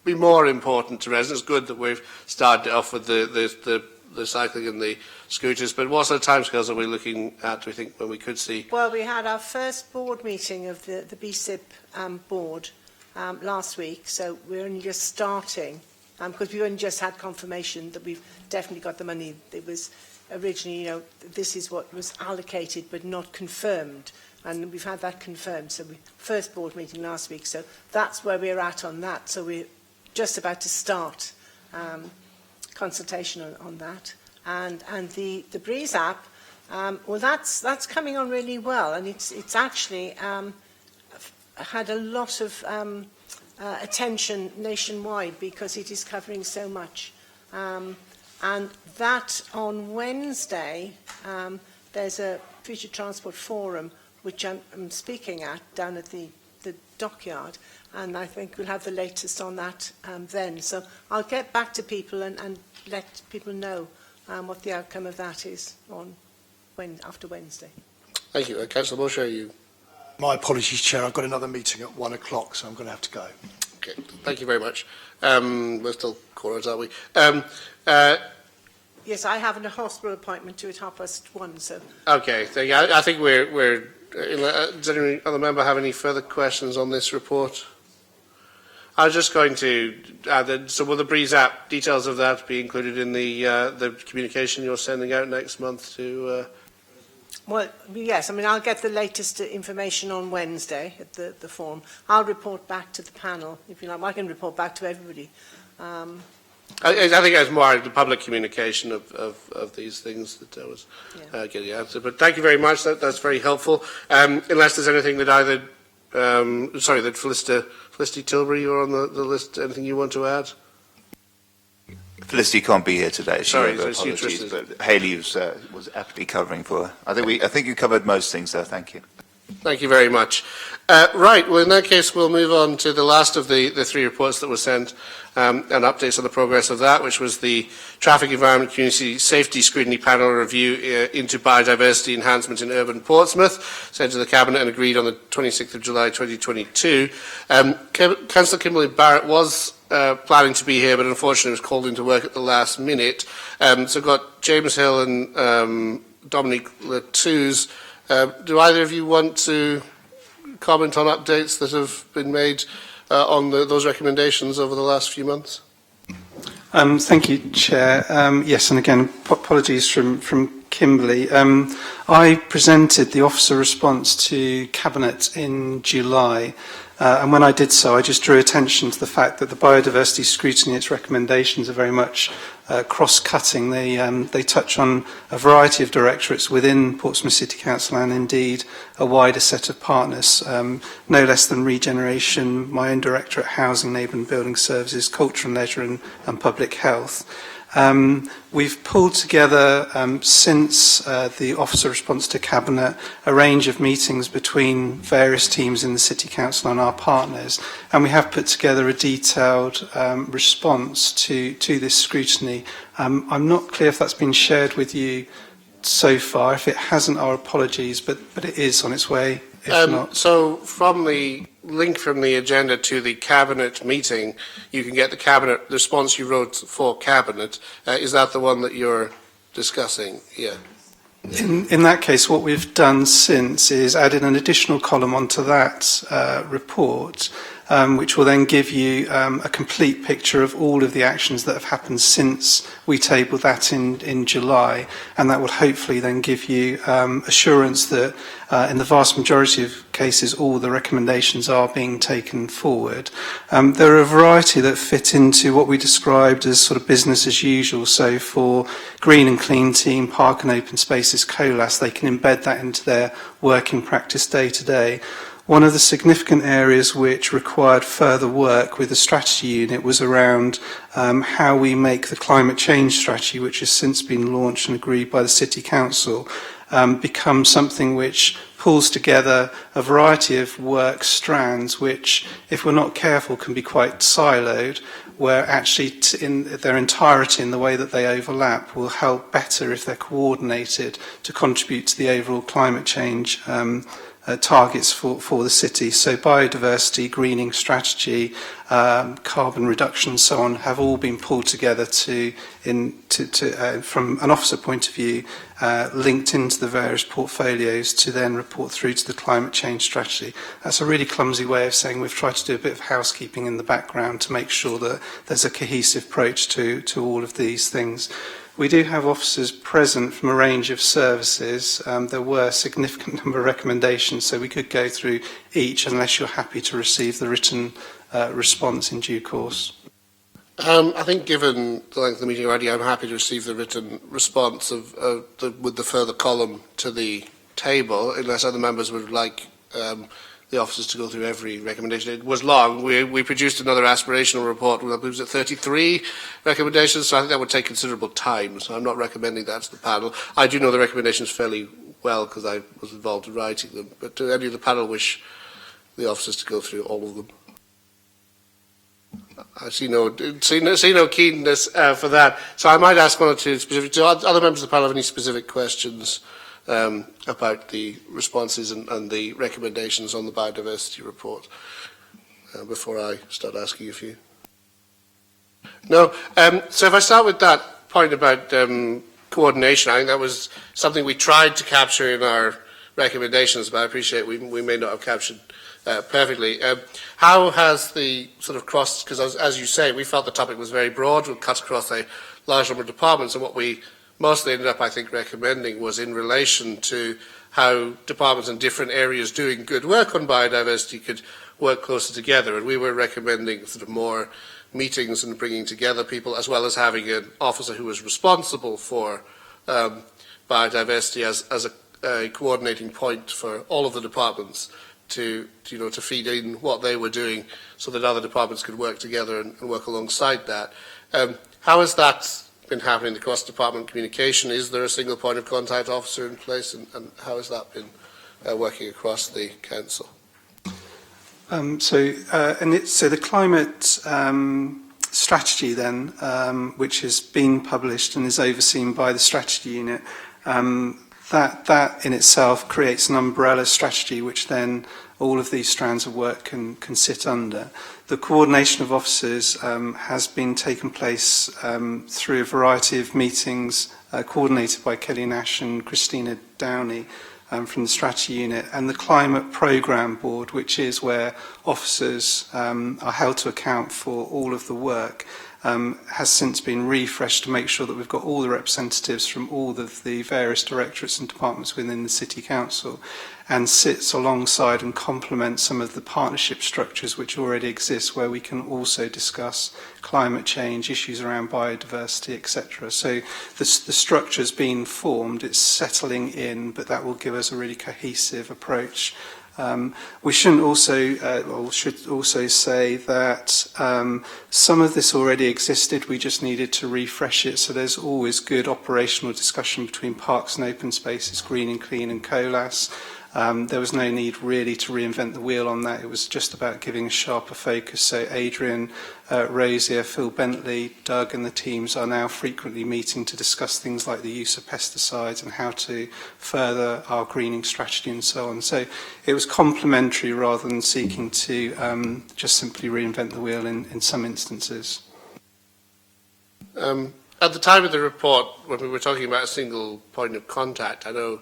A: be more important to residents. Good that we've started off with the cycling and the scooters, but what sort of timescales are we looking at, do we think, when we could see?
K: Well, we had our first board meeting of the BSIP board last week, so we're only just starting, because we only just had confirmation that we've definitely got the money. It was originally, this is what was allocated but not confirmed, and we've had that confirmed. So first board meeting last week, so that's where we're at on that. So we're just about to start consultation on that. And the Breeze app, well, that's coming on really well, and it's actually had a lot of attention nationwide because it is covering so much. And that on Wednesday, there's a Future Transport Forum which I'm speaking at down at the dockyard, and I think we'll have the latest on that then. So I'll get back to people and let people know what the outcome of that is after Wednesday.
A: Thank you. Councillor Bush, you?
R: My apologies, Chair. I've got another meeting at 1 o'clock, so I'm going to have to go.
A: Okay. Thank you very much. We're still corners, aren't we?
K: Yes, I have a hospital appointment at 1:30. So.
A: Okay. I think we're. Does any other member have any further questions on this report? I was just going to add, so will the Breeze app, details of that be included in the communication you're sending out next month to...
K: Well, yes, I mean, I'll get the latest information on Wednesday at the forum. I'll report back to the panel, if you like. I can report back to everybody.
A: I think it was more the public communication of these things that I was getting answered. But thank you very much. That's very helpful. Unless there's anything that either, that Felicity Tilbury, you're on the list. Anything you want to add?
I: Felicity can't be here today.
A: Sorry,
I: so apologies, but Hayley was aptly covering for her. I think you covered most things there. Thank you.
A: Thank you very much. Right, well, in that case, we'll move on to the last of the three reports that were sent and updates on the progress of that, which was the Traffic Environment Community Safety Scrutiny Panel Review into Biodiversity Enhancement in Urban Portsmouth, sent to the Cabinet and agreed on the 26th of July 2022. Councillor Kimberly Barrett was planning to be here, but unfortunately was called into work at the last minute. So got James Hill and Dominique Latouze. Do either of you want to comment on updates that have been made on those recommendations over the last few months?
N: Thank you, Chair. Yes, and again, apologies from Kimberly. I presented the officer response to Cabinet in July, and when I did so, I just drew attention to the fact that the biodiversity scrutiny, its recommendations are very much cross-cutting. They touch on a variety of directorates within Portsmouth City Council and indeed a wider set of partners, no less than regeneration, my own directorate, housing, neighbourhood and building services, culture and leisure and public health. We've pulled together, since the officer response to Cabinet, a range of meetings between various teams in the City Council and our partners, and we have put together a detailed response to this scrutiny. I'm not clear if that's been shared with you so far. If it hasn't, our apologies, but it is on its way.
A: So from the link from the agenda to the Cabinet meeting, you can get the response you wrote for Cabinet. Is that the one that you're discussing? Yeah.
N: In that case, what we've done since is added an additional column onto that report, which will then give you a complete picture of all of the actions that have happened since we tabled that in July, and that will hopefully then give you assurance that in the vast majority of cases all the recommendations are being taken forward. There are a variety that fit into what we described as sort of business as usual. So for Green and Clean Team, Park and Open Spaces, COLAS, they can embed that into their working practice day to day. One of the significant areas which required further work with the strategy unit was around how we make the climate change strategy, which has since been launched and agreed by the City Council, become something which pulls together a variety of work strands which, if we're not careful, can be quite siloed, where actually in their entirety, in the way that they overlap, will help better if they're coordinated to contribute to the overall climate change targets for the city. So biodiversity, greening strategy, carbon reduction and so on have all been pulled together from an officer point of view, linked into the various portfolios to then report through to the climate change strategy. That's a really clumsy way of saying we've tried to do a bit of housekeeping in the background to make sure that there's a cohesive approach to all of these things. We do have officers present from a range of services. There were a significant number of recommendations, so we could go through each unless you're happy to receive the written response in due course.
A: I think given the length of the meeting already, I'm happy to receive the written response with the further column to the table, unless other members would like the officers to go through every recommendation. It was long. We produced another aspirational report with, I believe, 33 recommendations, so I think that would take considerable time, so I'm not recommending that to the panel. I do know the recommendations fairly well because I was involved in writing them, but do any of the panel wish the officers to go through all of them? I see no keenness for that, so I might ask one or two specific. Do other members of the panel have any specific questions about the responses and the recommendations on the biodiversity report before I start asking a few? No. So if I start with that point about coordination, I think that was something we tried to capture in our recommendations, but I appreciate we may not have captured perfectly. How has the sort of cross, because as you say, we felt the topic was very broad, it cuts across a large number of departments, and what we mostly ended up, I think, recommending was in relation to how departments in different areas doing good work on biodiversity could work closer together. And we were recommending sort of more meetings and bringing together people, as well as having an officer who was responsible for biodiversity as a coordinating point for all of the departments to feed in what they were doing so that other departments could work together and work alongside that. How has that been happening across department communication? Is there a single point of contact officer in place, and how has that been working across the council?
N: So the climate strategy then, which has been published and is overseen by the strategy unit, that in itself creates an umbrella strategy which then all of these strands of work can sit under. The coordination of officers has been taken place through a variety of meetings coordinated by Kelly Nash and Christina Downey from the strategy unit, and the climate programme board, which is where officers are held to account for all of the work, has since been refreshed to make sure that we've got all the representatives from all of the various directorates and departments within the City Council, and sits alongside and complements some of the partnership structures which already exist, where we can also discuss climate change, issues around biodiversity, etc. So the structure's been formed, it's settling in, but that will give us a really cohesive approach. We shouldn't should also say that some of this already existed, we just needed to refresh it, so there's always good operational discussion between parks and open spaces, green and clean and COLAS. There was no need really to reinvent the wheel on that. It was just about giving a sharper focus. So Adrian, Rosier, Phil Bentley, Doug and the teams are now frequently meeting to discuss things like the use of pesticides and how to further our greening strategy and so on. So it was complementary rather than seeking to just simply reinvent the wheel in some instances.
A: At the time of the report, when we were talking about a single point of contact, I know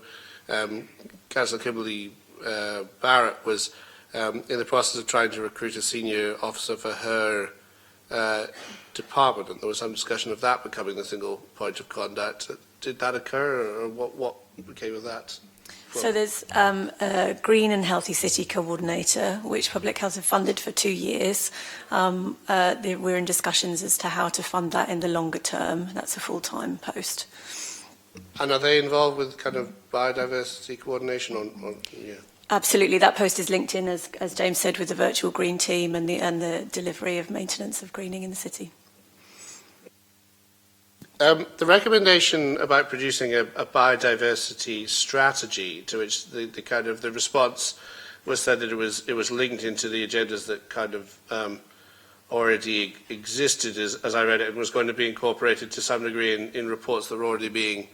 A: Councillor Kimberly Barrett was in the process of trying to recruit a senior officer for her department, and there was some discussion of that becoming the single point of contact. Did that occur, or what became of that?
T: So there's a Green and Healthy City Coordinator, which Public Health have funded for 2 years. We're in discussions as to how to fund that in the longer term. That's a full-time post.
A: And are they involved with kind of biodiversity coordination on yeah?
T: Absolutely, that post is linked in, as James said, with the virtual green team and the delivery of maintenance of greening in the city.
A: The recommendation about producing a biodiversity strategy, to which the kind of the response was said that it was linked into the agendas that kind of already existed, as I read it, and was going to be incorporated to some degree in reports that were already being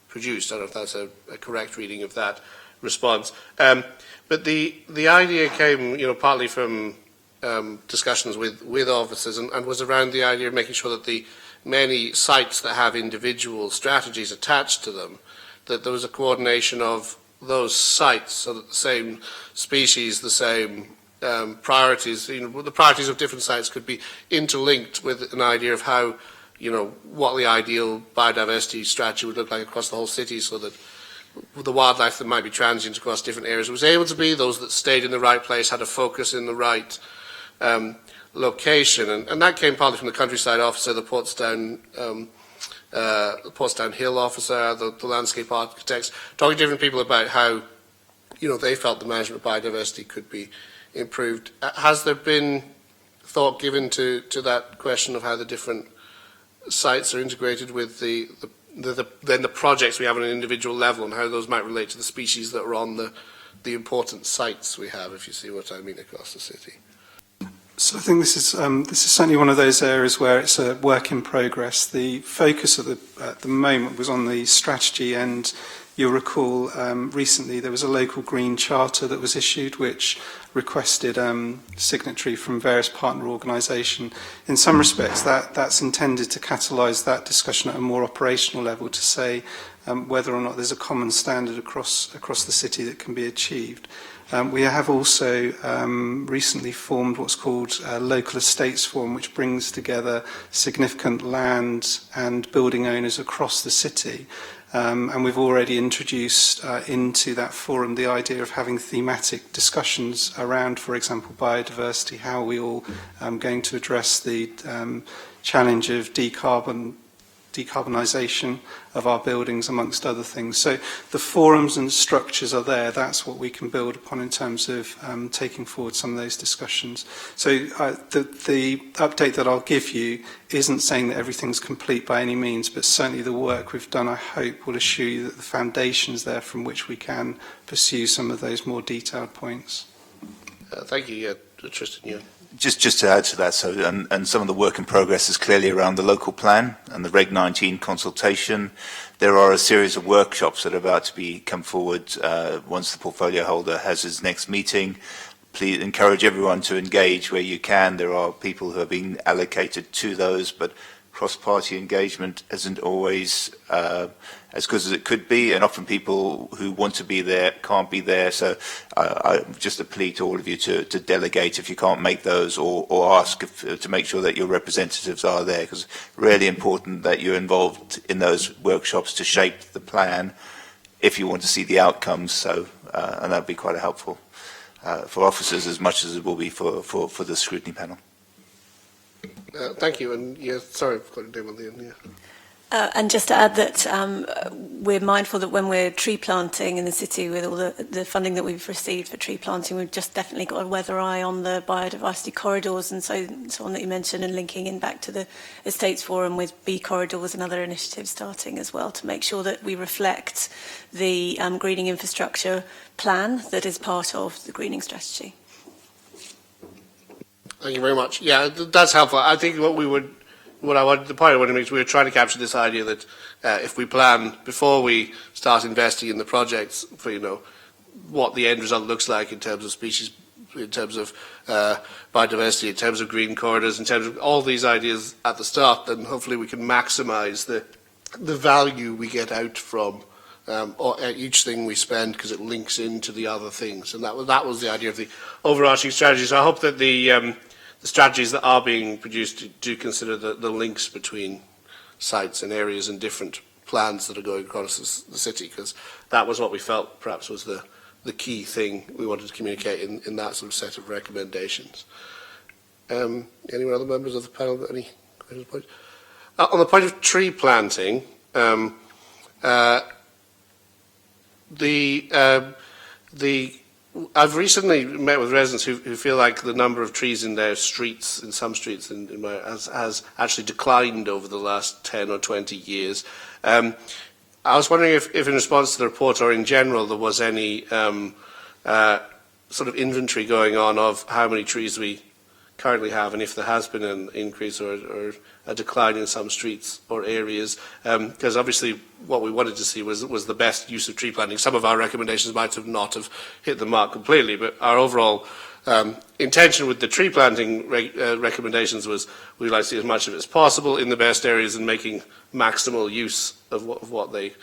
A: produced. I don't know if that's a correct reading of that response. But the idea came, partly from discussions with officers, and was around the idea of making sure that the many sites that have individual strategies attached to them, that there was a coordination of those sites so that the same species, the same priorities, the priorities of different sites could be interlinked with an idea of how, what the ideal biodiversity strategy would look like across the whole city, so that the wildlife that might be transient across different areas was able to be those that stayed in the right place, had a focus in the right location. And that came partly from the countryside officer, the Portsdown Hill officer, the landscape architects, talking to different people about how, they felt the management of biodiversity could be improved. Has there been thought given to that question of how the different sites are integrated with then the projects we have on an individual level, and how those might relate to the species that are on the important sites we have, if you see what I mean, across the city?
N: So I think this is certainly one of those areas where it's a work in progress. The focus at the moment was on the strategy, and you'll recall recently there was a local green charter that was issued which requested signatory from various partner organisations. In some respects that's intended to catalyse that discussion at a more operational level, to say whether or not there's a common standard across the city that can be achieved. We have also recently formed what's called a local estates forum, which brings together significant land and building owners across the city. And we've already introduced into that forum the idea of having thematic discussions around, for example, biodiversity, how we all going to address the challenge of decarbonisation of our buildings, amongst other things. So the forums and structures are there. That's what we can build upon in terms of taking forward some of those discussions. So the update that I'll give you isn't saying that everything's complete by any means, but certainly the work we've done, I hope, will assure you that the foundation's there from which we can pursue some of those more detailed points.
A: Thank you. Yeah, Tristan, you.
I: Just to add to that, so and some of the work in progress is clearly around the local plan and the Reg 19 consultation. There are a series of workshops that are about to come forward once the portfolio holder has his next meeting. Please encourage everyone to engage where you can. There are people who are being allocated to those, but cross-party engagement isn't always as good as it could be, and often people who want to be there can't be there. So I just a plea to all of you to delegate if you can't make those, or ask to make sure that your representatives are there, because it's really important that you're involved in those workshops to shape the plan if you want to see the outcomes. So and that'd be quite helpful for officers as much as it will be for the scrutiny panel.
A: Thank you. And yeah, sorry, I've got to do with the end. Yeah.
T: And just to add that we're mindful that when we're tree planting in the city, with all the funding that we've received for tree planting, we've just definitely got a weather eye on the biodiversity corridors and so on that you mentioned, and linking in back to the Estates Forum with bee corridors and other initiatives starting as well, to make sure that we reflect the greening infrastructure plan that is part of the greening strategy.
A: Thank you very much. Yeah, that's helpful. I think the point I wanted to make is we were trying to capture this idea that if we plan before we start investing in the projects for, what the end result looks like in terms of species, in terms of biodiversity, in terms of green corridors, in terms of all these ideas at the start, then hopefully we can maximise the value we get out from each thing we spend, because it links into the other things. And that was the idea of the overarching strategy. So I hope that the strategies that are being produced do consider the links between sites and areas and different plans that are going across the city, because that was what we felt perhaps was the key thing we wanted to communicate in that sort of set of recommendations. Any other members of the panel got any questions? On the point of tree planting, I've recently met with residents who feel like the number of trees in their streets, in some streets, has actually declined over the last 10 or 20 years. I was wondering if in response to the report or in general there was any sort of inventory going on of how many trees we currently have, and if there has been an increase or a decline in some streets or areas, because obviously what we wanted to see was the best use of tree planting. Some of our recommendations might have not have hit the mark completely, but our overall intention with the tree planting recommendations was we'd like to see as much of it as possible in the best areas and making maximal use of what they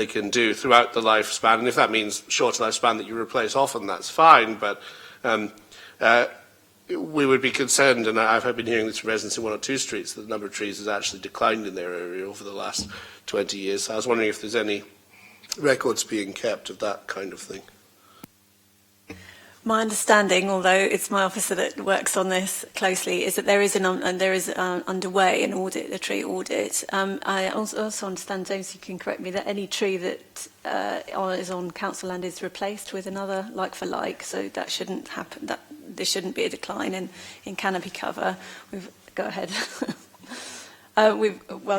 A: can do throughout the lifespan. And if that means shorter lifespan that you replace often, that's fine, but we would be concerned, and I've been hearing this from residents in one or two streets, that the number of trees has actually declined in their area over the last 20 years. So I was wondering if there's any records being kept of that kind of thing.
T: My understanding, although it's my officer that works on this closely, is that there is underway an audit, a tree audit. I also understand, James, you can correct me, that any tree that is on council land is replaced with another like for like, so that shouldn't happen. There shouldn't be a decline in canopy cover. Go ahead.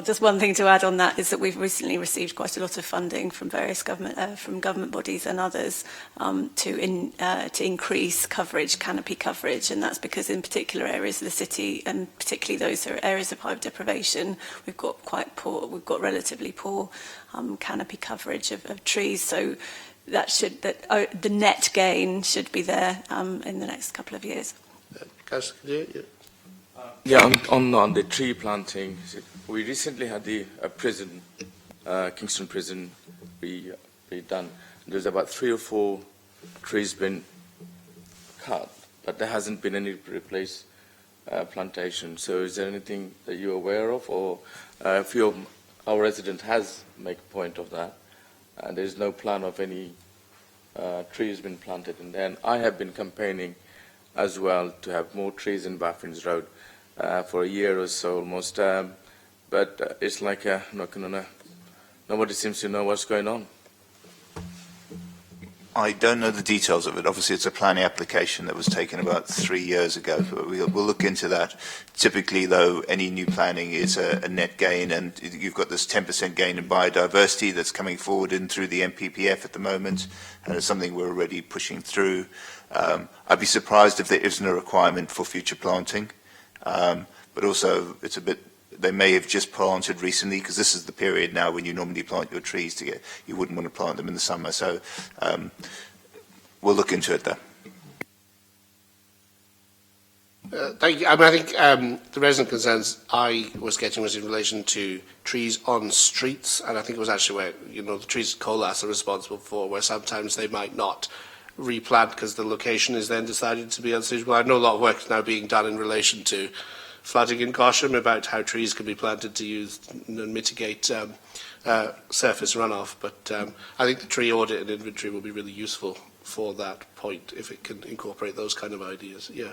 T: Just one thing to add on that is that we've recently received quite a lot of funding from various government bodies and others to increase coverage, canopy coverage, and that's because in particular areas of the city, and particularly those are areas of high deprivation, we've got relatively poor canopy coverage of trees. So the net gain should be there in the next couple of years.
F: Yeah, on the tree planting, we recently had the prison, Kingston Prison, we done. There's about 3 or 4 trees been cut, but there hasn't been any plantation. So is there anything that you're aware of, or for your our resident has made a point of that, and there is no plan of any trees being planted. And then I have been campaigning as well to have more trees in Baffins Road for a year or so almost, but it's like knocking on a... Nobody seems to know what's going on.
I: I don't know the details of it. Obviously, it's a planning application that was taken about 3 years ago. But we'll look into that. Typically, though, any new planning is a net gain, and you've got this 10% gain in biodiversity that's coming forward in through the MPPF at the moment, and it's something we're already pushing through. I'd be surprised if there isn't a requirement for future planting, but also it's a bit. They may have just planted recently, because this is the period now when you normally plant your trees to get. You wouldn't want to plant them in the summer, so we'll look into it there.
A: Thank you. I mean, I think the resident concerns I was getting was in relation to trees on streets, and I think it was actually where, you know, the trees colas are responsible for, where sometimes they might not replant because the location is then decided to be unsuitable. I know a lot of work is now being done in relation to flooding in Gosham about how trees can be planted to use and mitigate surface runoff. But I think the tree audit and inventory will be really useful for that point if it can incorporate those kind of ideas. Yeah.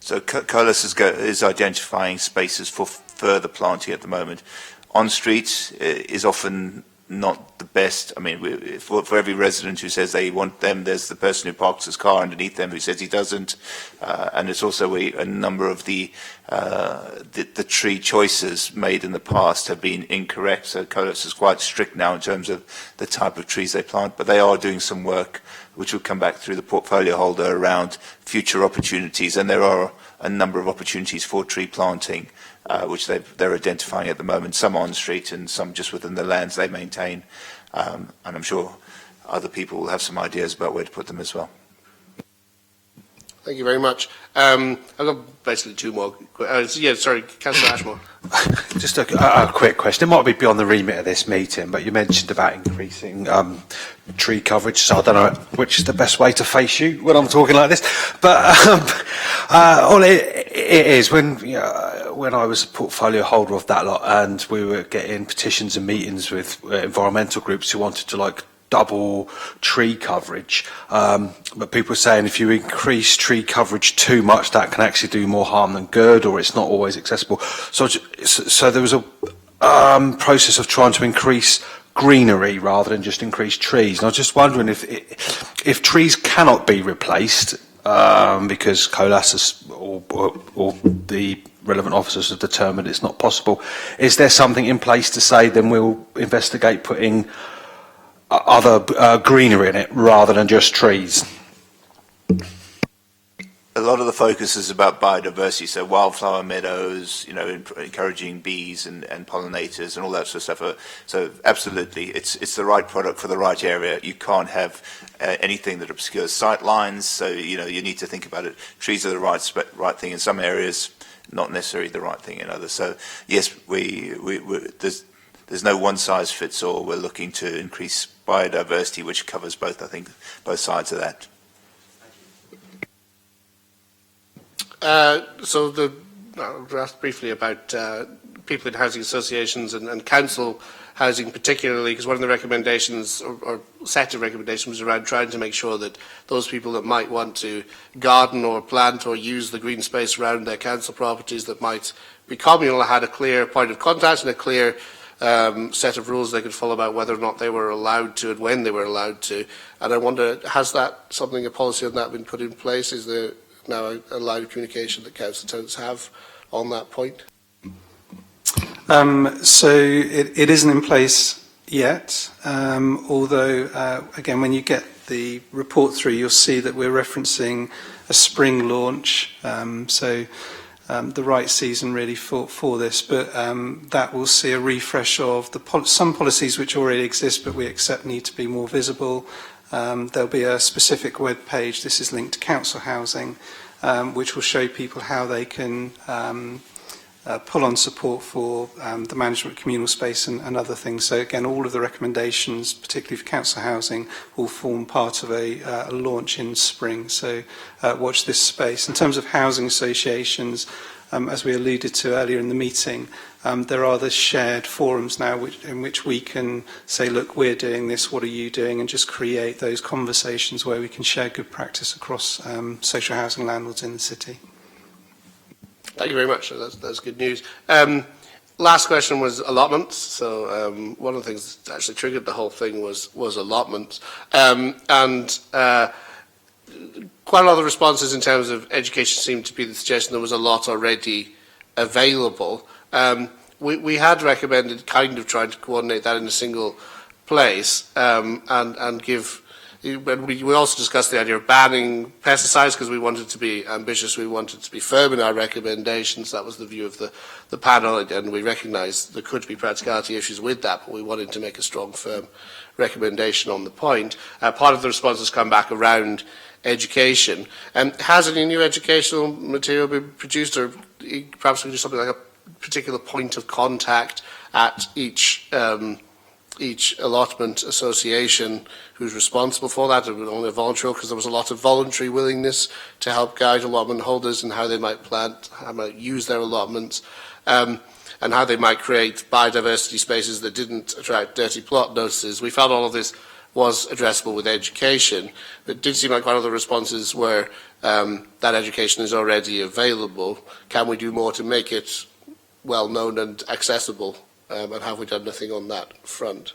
I: So COLAS is identifying spaces for further planting at the moment. On streets is often not the best. I mean, for every resident who says they want them, there's the person who parks his car underneath them who says he doesn't. And it's also a number of the tree choices made in the past have been incorrect. So COLAS is quite strict now in terms of the type of trees they plant, but they are doing some work which will come back through the portfolio holder around future opportunities. And there are a number of opportunities for tree planting which they're identifying at the moment, some on street and some just within the lands they maintain. And I'm sure other people will have some ideas about where to put them as well.
A: Thank you very much. I've got basically two more. Sorry, Councillor Ashmore.
U: Just a quick question. It might be beyond the remit of this meeting, but you mentioned about increasing tree coverage, so I don't know which is the best way to face you when I'm talking like this. But all it is, when I was a portfolio holder of that lot, and we were getting petitions and meetings with environmental groups who wanted to double tree coverage, but people are saying if you increase tree coverage too much, that can actually do more harm than good, or it's not always accessible. So there was a process of trying to increase greenery rather than just increase trees. And I was just wondering if trees cannot be replaced because COLAS or the relevant officers have determined it's not possible, is there something in place to say then we'll investigate putting other greenery in it rather than just trees?
I: A lot of the focus is about biodiversity, so wildflower meadows, encouraging bees and pollinators and all that sort of stuff. So absolutely, it's the right product for the right area. You can't have anything that obscures sight lines, so you need to think about it. Trees are the right thing in some areas, not necessarily the right thing in others. So yes, there's no one size fits all. We're looking to increase biodiversity, which covers both sides of that.
A: I'll ask briefly about people in housing associations and council housing particularly, because one of the recommendations or set of recommendations was around trying to make sure that those people that might want to garden or plant or use the green space around their council properties that might be communal had a clear point of contact and a clear set of rules they could follow about whether or not they were allowed to and when they were allowed to. And I wonder, has a policy on that been put in place? Is there now a line of communication that council tenants have on that point?
N: So it isn't in place yet, although, again, when you get the report through, you'll see that we're referencing a spring launch, the right season really for this, but that will see a refresh of some policies which already exist but we accept need to be more visible. There'll be a specific web page, this is linked to council housing, which will show people how they can pull on support for the management of communal space and other things. So again, all of the recommendations, particularly for council housing, will form part of a launch in spring. So watch this space. In terms of housing associations, as we alluded to earlier in the meeting, there are the shared forums now in which we can say, look, we're doing this, what are you doing, and just create those conversations where we can share good practice across social housing landlords in the city.
A: Thank you very much. That's good news. Last question was allotments. So one of the things that actually triggered the whole thing was allotments. Quite a lot of the responses in terms of education seemed to be the suggestion there was a lot already available. We had recommended kind of trying to coordinate that in a single place and give. We also discussed the idea of banning pesticides because we wanted to be ambitious, we wanted to be firm in our recommendations. That was the view of the panel, and we recognised there could be practicality issues with that, but we wanted to make a strong, firm recommendation on the point. Part of the response has come back around education. Has any new educational material been produced, or perhaps we do something like a particular point of contact at each allotment association who's responsible for that, or only a voluntary, because there was a lot of voluntary willingness to help guide allotment holders in how they might plant, how they might use their allotments, and how they might create biodiversity spaces that didn't attract dirty plot notices. We found all of this was addressable with education, but it did seem like one of the responses were that education is already available. Can we do more to make it well known and accessible? And have we done nothing on that front?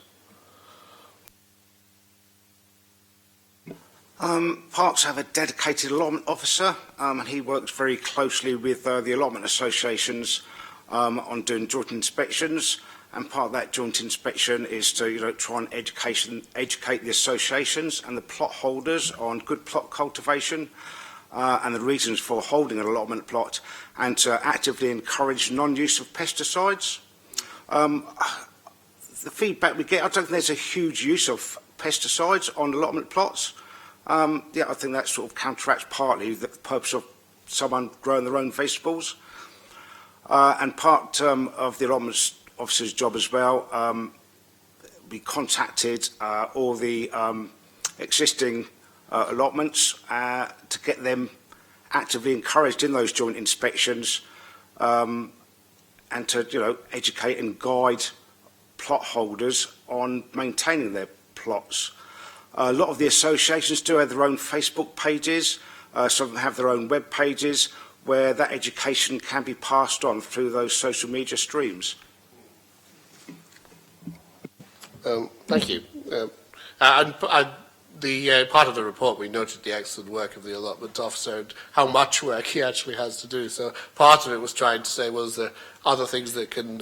P: Parks have a dedicated allotment officer, and he works very closely with the allotment associations on doing joint inspections. And part of that joint inspection is to try and educate the associations and the plot holders on good plot cultivation and the reasons for holding an allotment plot, and to actively encourage non-use of pesticides. The feedback we get, I don't think there's a huge use of pesticides on allotment plots. I think that sort of counteracts partly the purpose of someone growing their own vegetables. And part of the allotment officer's job as well, we contacted all the existing allotments to get them actively encouraged in those joint inspections, and to educate and guide plot holders on maintaining their plots. A lot of the associations do have their own Facebook pages, some of them have their own web pages where that education can be passed on through those social media streams.
A: Thank you. The part of the report, we noted the excellent work of the allotment officer and how much work he actually has to do. So part of it was trying to say, well, is there other things that can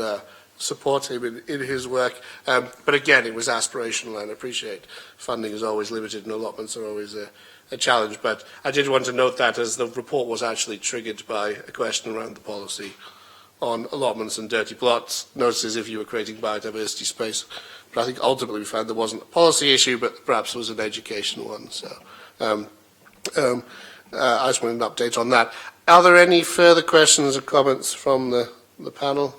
A: support him in his work? But again, it was aspirational, and I appreciate funding is always limited and allotments are always a challenge. But I did want to note that as the report was actually triggered by a question around the policy on allotments and dirty plots, notices if you were creating biodiversity space. But I think ultimately we found there wasn't a policy issue, but perhaps it was an education one. So I just wanted an update on that. Are there any further questions or comments from the panel?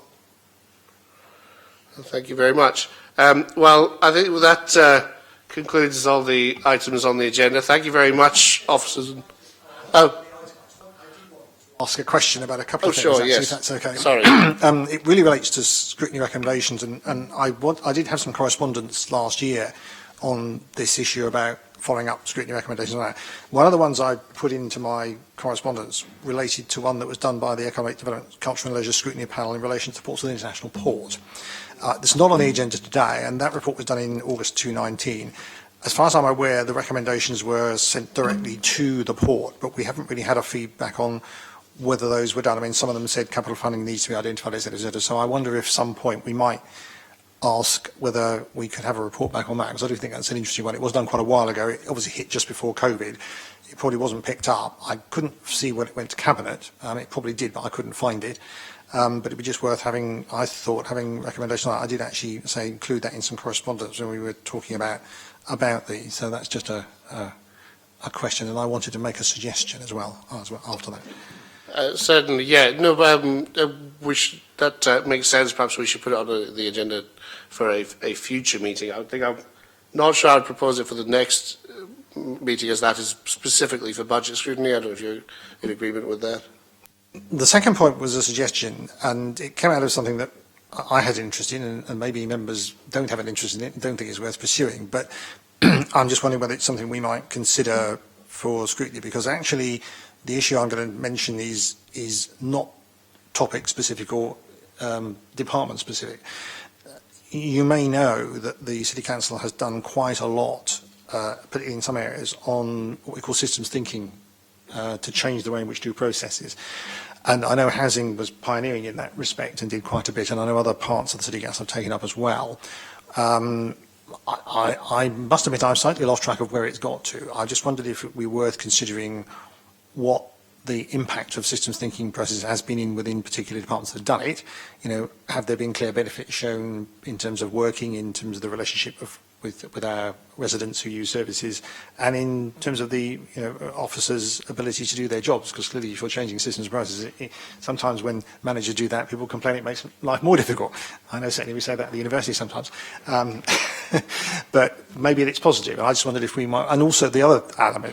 A: Thank you very much. Well, I think that concludes all the items on the agenda. Thank you very much, officers.
E: Ask a question about a couple of things,
A: sure,
E: actually,
A: yes.
E: if that's okay.
A: Sorry.
E: It really relates to scrutiny recommendations, and I did have some correspondence last year on this issue about following up scrutiny recommendations. One of the ones I put into my correspondence related to one that was done by the Economic Development, Culture and Leisure Scrutiny Panel in relation to Portsmouth International Port. It's not on the agenda today, and that report was done in August 2019. As far as I'm aware, the recommendations were sent directly to the port, but we haven't really had a feedback on whether those were done. I mean, some of them said capital funding needs to be identified, etc. So I wonder if some point we might ask whether we could have a report back on that, because I do think that's an interesting one. It was done quite a while ago. It obviously hit just before COVID. It probably wasn't picked up. I couldn't see when it went to Cabinet. It probably did, but I couldn't find it. But it'd be just worth having, I thought, having recommendations on that. I did actually say include that in some correspondence when we were talking about these. So that's just a question, and I wanted to make a suggestion as well after that.
A: Certainly, yeah. No, that makes sense. Perhaps we should put it on the agenda for a future meeting. I think I'm not sure I'd propose it for the next meeting, as that is specifically for budget scrutiny. I don't know if you're in agreement with that.
E: The second point was a suggestion, and it came out of something that I had an interest in, and maybe members don't have an interest in it and don't think it's worth pursuing, but I'm just wondering whether it's something we might consider for scrutiny, because actually the issue I'm going to mention is not topic specific or department specific. You may know that the City Council has done quite a lot, particularly in some areas, on what we call systems thinking to change the way in which we do processes. And I know housing was pioneering in that respect and did quite a bit, and I know other parts of the City Council have taken up as well. I must admit I've slightly lost track of where it's got to. I just wondered if it would be worth considering what the impact of systems thinking process has been within particular departments that have done it. You know, have there been clear benefits shown in terms of working, in terms of the relationship with our residents who use services, and in terms of the officers' ability to do their jobs? Because clearly, if you're changing systems processes, sometimes when managers do that, people complain it makes life more difficult. I know certainly we say that at the university sometimes, but maybe it's positive. I just wondered if we might. And also the other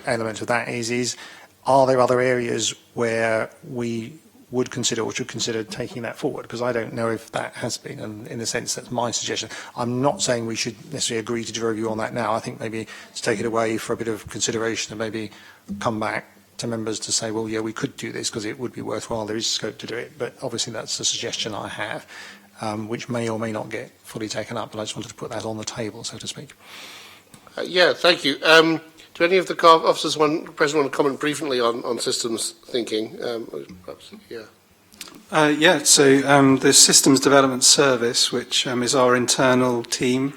E: element of that is are there other areas where we would consider or should consider taking that forward? Because I don't know if that has been, and in a sense that's my suggestion. I'm not saying we should necessarily agree to do a review on that now. I think maybe to take it away for a bit of consideration and maybe come back to members to say, well, yeah, we could do this because it would be worthwhile. There is scope to do it. But obviously that's a suggestion I have, which may or may not get fully taken up. But I just wanted to put that on the table, so to speak.
A: Yeah, thank you. Do any of the officers present want to comment briefly on systems thinking? Perhaps, yeah.
N: So the Systems Development Service, which is our internal team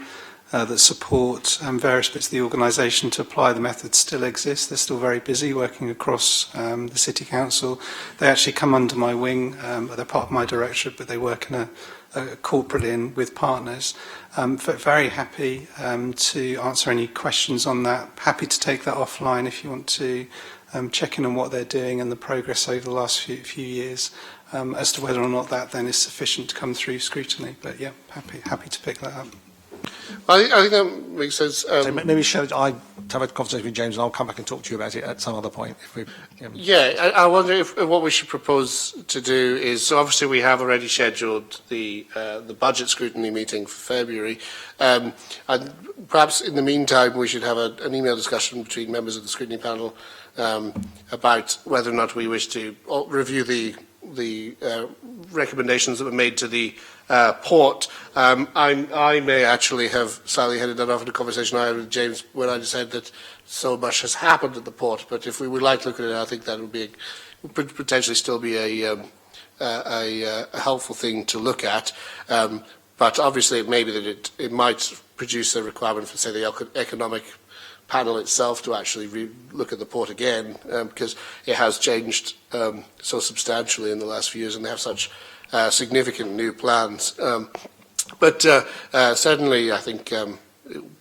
N: that support various bits of the organisation to apply the methods, still exists. They're still very busy working across the City Council. They actually come under my wing. They're part of my directorate, but they work in a corporately with partners. Very happy to answer any questions on that. Happy to take that offline if you want to check in on what they're doing and the progress over the last few years, as to whether or not that then is sufficient to come through scrutiny. But yeah, happy to pick that up.
A: I think that makes sense.
E: So maybe I have a conversation with James, and I'll come back and talk to you about it at some other point. If we,
A: Yeah, I wonder if what we should propose to do is, so obviously we have already scheduled the budget scrutiny meeting for February, and perhaps in the meantime we should have an email discussion between members of the scrutiny panel about whether or not we wish to review the recommendations that were made to the port. I may actually have slightly headed that off in a conversation I had with James when I said that so much has happened at the port, but if we would like to look at it, I think that would potentially still be a helpful thing to look at. But obviously it may be that it might produce a requirement for, say, the economic panel itself to actually look at the port again, because it has changed so substantially in the last few years, and they have such significant new plans. But certainly, I think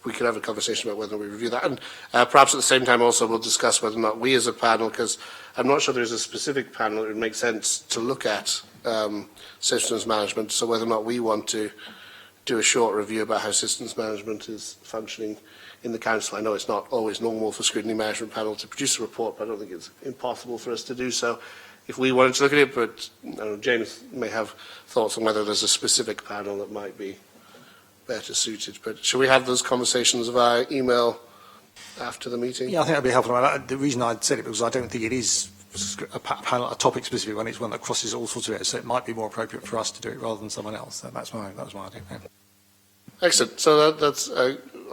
A: we could have a conversation about whether we review that, and perhaps at the same time also we'll discuss whether or not we as a panel, because I'm not sure there's a specific panel that would make sense to look at systems management, so whether or not we want to do a short review about how systems management is functioning in the Council. I know it's not always normal for Scrutiny Management Panel to produce a report, but I don't think it's impossible for us to do so if we wanted to look at it. But I don't know, James may have thoughts on whether there's a specific panel that might be better suited. But should we have those conversations via email after the meeting?
E: Yeah, I think that would be helpful. The reason I said it was I don't think it is a topic-specific one. It's one that crosses all sorts of areas, so it might be more appropriate for us to do it rather than someone else. So that was my idea. Yeah.
A: Excellent. So that's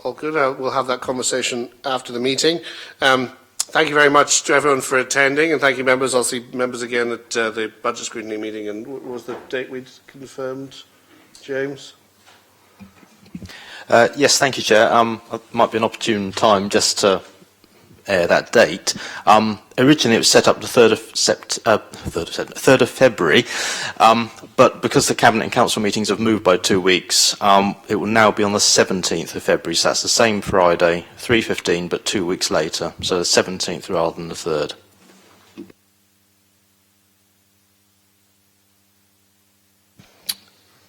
A: all good. We'll have that conversation after the meeting. Thank you very much to everyone for attending, and thank you, members. I'll see members again at the budget scrutiny meeting. And what was the date we'd confirmed, James?
C: Yes, thank you, Chair. It might be an opportune time just to air that date. Originally, it was set up the 3rd of February, but because the Cabinet and Council meetings have moved by 2 weeks, it will now be on the 17th of February. So that's the same Friday, 3:15, but 2 weeks later. So the 17th rather than the 3rd.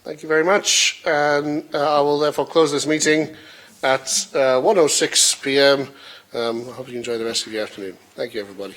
A: Thank you very much. And I will therefore close this meeting at 1:06 p.m. I hope you enjoy the rest of your afternoon. Thank you, everybody.